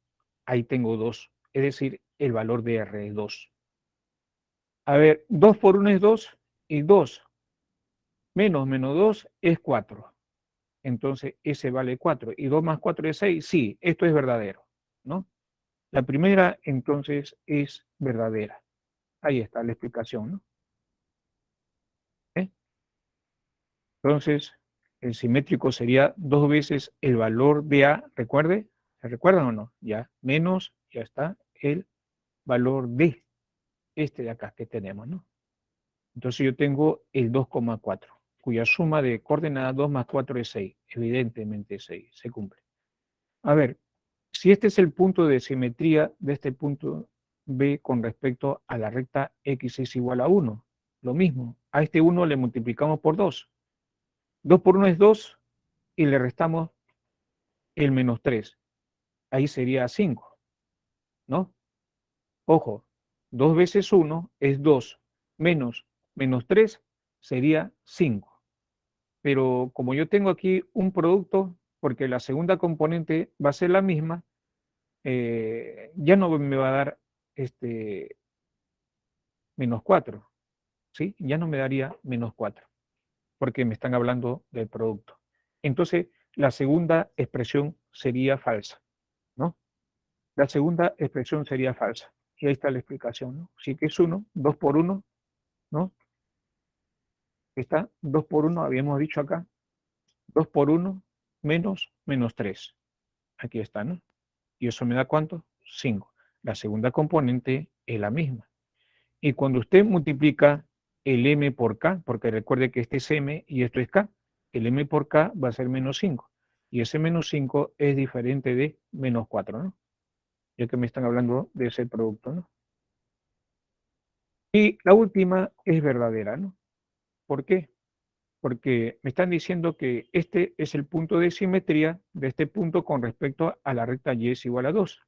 Ahí tengo 2. Es decir, el valor de R es 2. A ver, 2 por 1 es 2 y 2 menos 2 es 4. Entonces, ese vale 4. Y 2 más 4 es 6. Sí, esto es verdadero, ¿no? La primera, entonces, es verdadera. Ahí está la explicación, ¿no? ¿Eh? Entonces, el simétrico sería 2 veces el valor de A, recuerde, ¿se recuerdan o no? Ya, menos, ya está, el valor de este de acá que tenemos, ¿no? Entonces yo tengo el 2,4, cuya suma de coordenadas 2 más 4 es 6, evidentemente 6, se cumple. A ver, si este es el punto de simetría de este punto B con respecto a la recta X es igual a 1, lo mismo, a este 1 le multiplicamos por 2. 2 por 1 es 2 y le restamos el menos 3. Ahí sería 5, ¿no? Ojo, 2 veces 1 es 2, menos 3 sería 5. Pero como yo tengo aquí un producto, porque la segunda componente va a ser la misma, ya no me va a dar menos 4, ¿sí? Ya no me daría menos 4, porque me están hablando del producto. Entonces, la segunda expresión sería falsa, ¿no? La segunda expresión sería falsa. Y ahí está la explicación, ¿no? Sí que es 1, 2 por 1, ¿no? Está 2 por 1, habíamos dicho acá, 2 por 1 menos 3. Aquí está, ¿no? ¿Y eso me da cuánto? 5. La segunda componente es la misma. Y cuando usted multiplica el m por k, porque recuerde que este es m y esto es k, el m por k va a ser menos 5. Y ese menos 5 es diferente de menos 4, ¿no? Ya que me están hablando de ese producto, ¿no? Y la última es verdadera, ¿no? ¿Por qué? Porque me están diciendo que este es el punto de simetría de este punto con respecto a la recta y es igual a 2.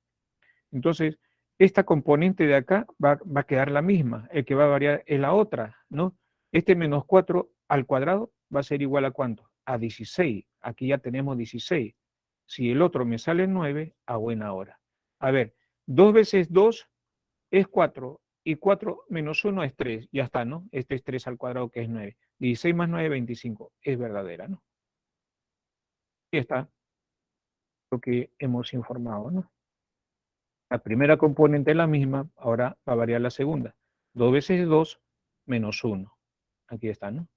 Entonces, esta componente de acá va a quedar la misma, el que va a variar es la otra, ¿no? Este menos 4 al cuadrado va a ser igual a ¿cuánto? A 16. Aquí ya tenemos 16. Si el otro me sale 9, a buena hora. A ver, 2 veces 2 es 4 y 4 menos 1 es 3. Ya está, ¿no? Este es 3 al cuadrado que es 9. 16 más 9, 25. Es verdadera, ¿no? Y está lo que hemos informado, ¿no? La primera componente es la misma, ahora va a variar la segunda. 2 veces 2 menos 1. Aquí está, ¿no?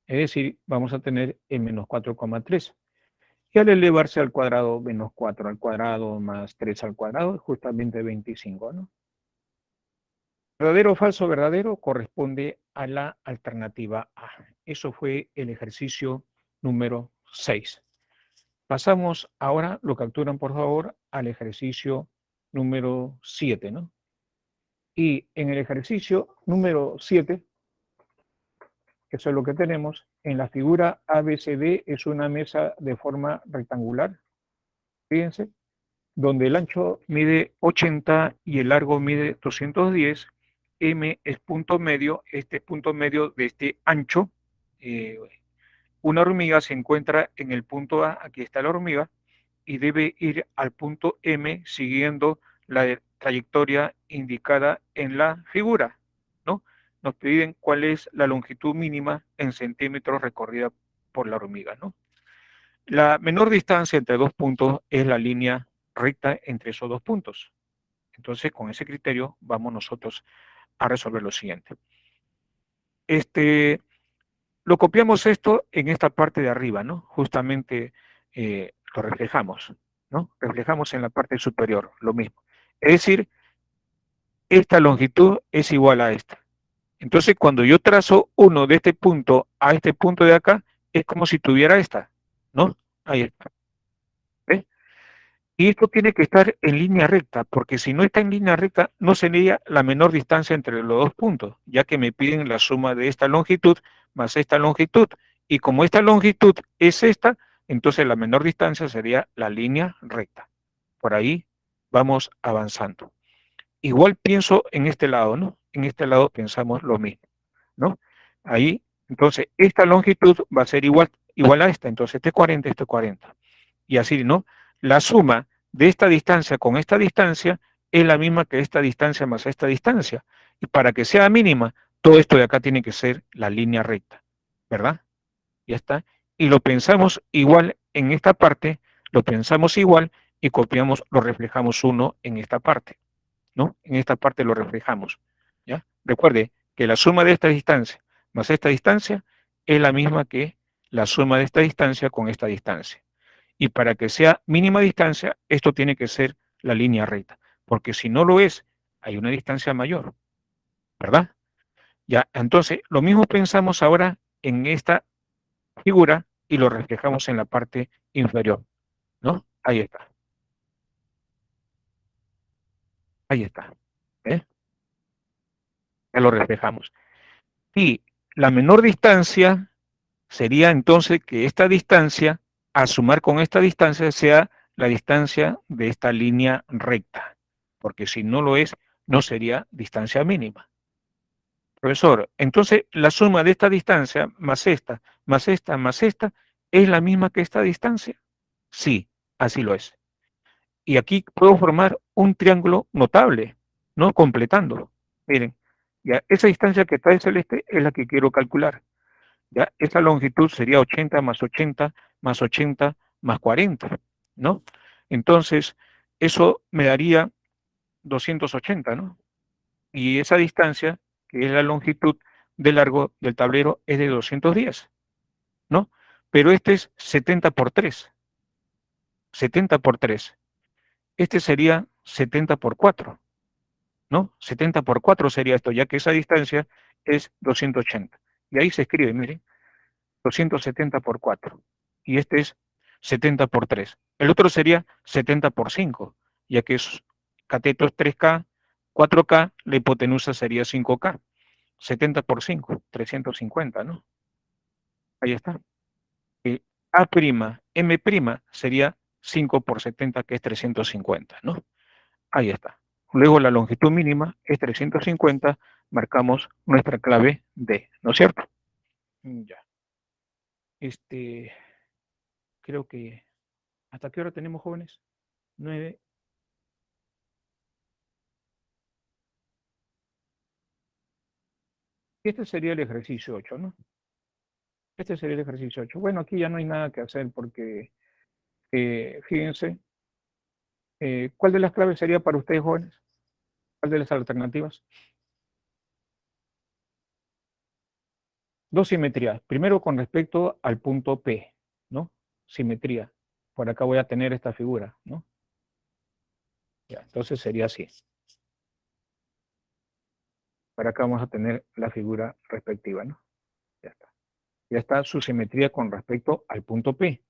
Es decir, vamos a tener el menos 4,3. Y al elevarse al cuadrado, menos 4 al cuadrado más 3 al cuadrado, es justamente 25, ¿no? Verdadero o falso verdadero corresponde a la alternativa A. Eso fue el ejercicio número 6. Pasamos ahora, lo capturan por favor, al ejercicio número 7, ¿no? Y en el ejercicio número 7, eso es lo que tenemos, en la figura ABCD es una mesa de forma rectangular, fíjense, donde el ancho mide 80 y el largo mide 210, M es punto medio, este punto medio de este ancho, eh, una hormiga se encuentra en el punto A, aquí está la hormiga, y debe ir al punto M siguiendo la trayectoria indicada en la figura, ¿no? nos piden cuál es la longitud mínima en centímetros recorrida por la hormiga, ¿no? La menor distancia entre dos puntos es la línea recta entre esos dos puntos. Entonces, con ese criterio vamos nosotros a resolver lo siguiente. Lo copiamos esto en esta parte de arriba, ¿no? Justamente lo reflejamos, ¿no? Reflejamos en la parte superior, lo mismo. Es decir, esta longitud es igual a esta. Entonces, cuando yo trazo uno de este punto a este punto de acá, es como si tuviera esta, ¿no? Ahí está. ¿Ves? Y esto tiene que estar en línea recta, porque si no está en línea recta, no sería la menor distancia entre los dos puntos, ya que me piden la suma de esta longitud más esta longitud. Y como esta longitud es esta, entonces la menor distancia sería la línea recta. Por ahí vamos avanzando. Igual pienso en este lado, ¿no? En este lado pensamos lo mismo, ¿no? Ahí, entonces, esta longitud va a ser igual a esta, entonces este es 40, este es 40. Y así, ¿no? La suma de esta distancia con esta distancia es la misma que esta distancia más esta distancia. Y para que sea mínima, todo esto de acá tiene que ser la línea recta, ¿verdad? Ya está. Y lo pensamos igual en esta parte, lo pensamos igual y copiamos, lo reflejamos uno en esta parte, ¿no? En esta parte lo reflejamos, ¿ya? Recuerde que la suma de esta distancia más esta distancia es la misma que la suma de esta distancia con esta distancia. Y para que sea mínima distancia, esto tiene que ser la línea recta, porque si no lo es, hay una distancia mayor, ¿verdad? Ya, entonces, lo mismo pensamos ahora en esta figura y lo reflejamos en la parte inferior, ¿no? Ahí está. Ahí está. ¿Eh? Ya lo reflejamos. Y la menor distancia sería entonces que esta distancia, a sumar con esta distancia, sea la distancia de esta línea recta, porque si no lo es, no sería distancia mínima. Profesor, entonces la suma de esta distancia más esta, más esta, más esta, ¿es la misma que esta distancia? Sí, así lo es. Y aquí puedo formar un triángulo notable, ¿no? Completando. Miren, ya esa distancia que está en celeste es la que quiero calcular. Ya esa longitud sería 80 más 80 más 80 más 40, ¿no? Entonces, eso me daría 280, ¿no? Y esa distancia, que es la longitud de largo del tablero, es de 210, ¿no? Pero este es 70 por 3, 70 por 3. Este sería 70 por 4, ¿no? 70 por 4 sería esto, ya que esa distancia es 280. Y ahí se escribe, miren, 270 por 4. Y este es 70 por 3. El otro sería 70 por 5, ya que es cateto es 3K, 4K, la hipotenusa sería 5K. 70 por 5, 350, ¿no? Ahí está. A', M' sería 5 por 70, que es 350, ¿no? Ahí está. Luego la longitud mínima es 350, marcamos nuestra clave D, ¿no es cierto? Ya. Creo que, ¿hasta qué hora tenemos, jóvenes? 9. Este sería el ejercicio 8, ¿no? Este sería el ejercicio 8. Bueno, aquí ya no hay nada que hacer porque, fíjense, ¿cuál de las claves sería para ustedes, jóvenes? ¿Cuál de las alternativas? Dos simetrías. Primero con respecto al punto P, ¿no? Simetría. Por acá voy a tener esta figura, ¿no? Ya, entonces sería así. Por acá vamos a tener la figura respectiva, ¿no? Ya está. Ya está su simetría con respecto al punto P.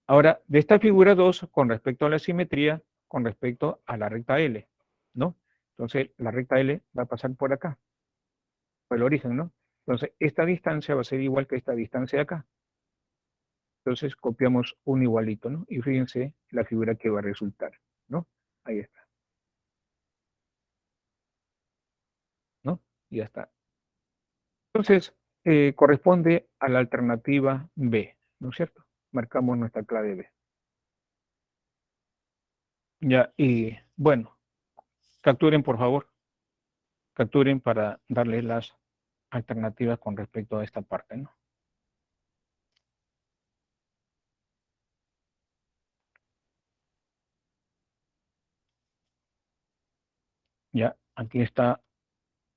Ahora, de esta figura 2, con respecto a la simetría, con respecto a la recta L, ¿no? Entonces, la recta L va a pasar por acá, por el origen, ¿no? Entonces, esta distancia va a ser igual que esta distancia de acá. Entonces, copiamos un igualito, ¿no? Y fíjense la figura que va a resultar, ¿no? Ahí está, ¿no? Y ya está. Entonces, corresponde a la alternativa B, ¿no es cierto? Marcamos nuestra clave B. Ya, y bueno, capturen, por favor. Capturen para darles las alternativas con respecto a esta parte, ¿no? Ya, aquí está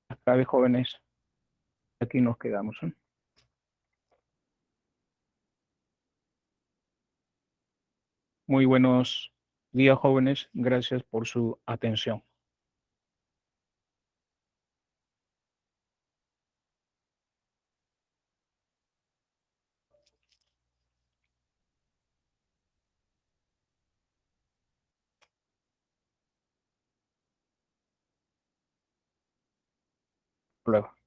la clave, jóvenes. Aquí nos quedamos, ¿eh? Muy buenos días, jóvenes. Gracias por su atención. Hasta luego.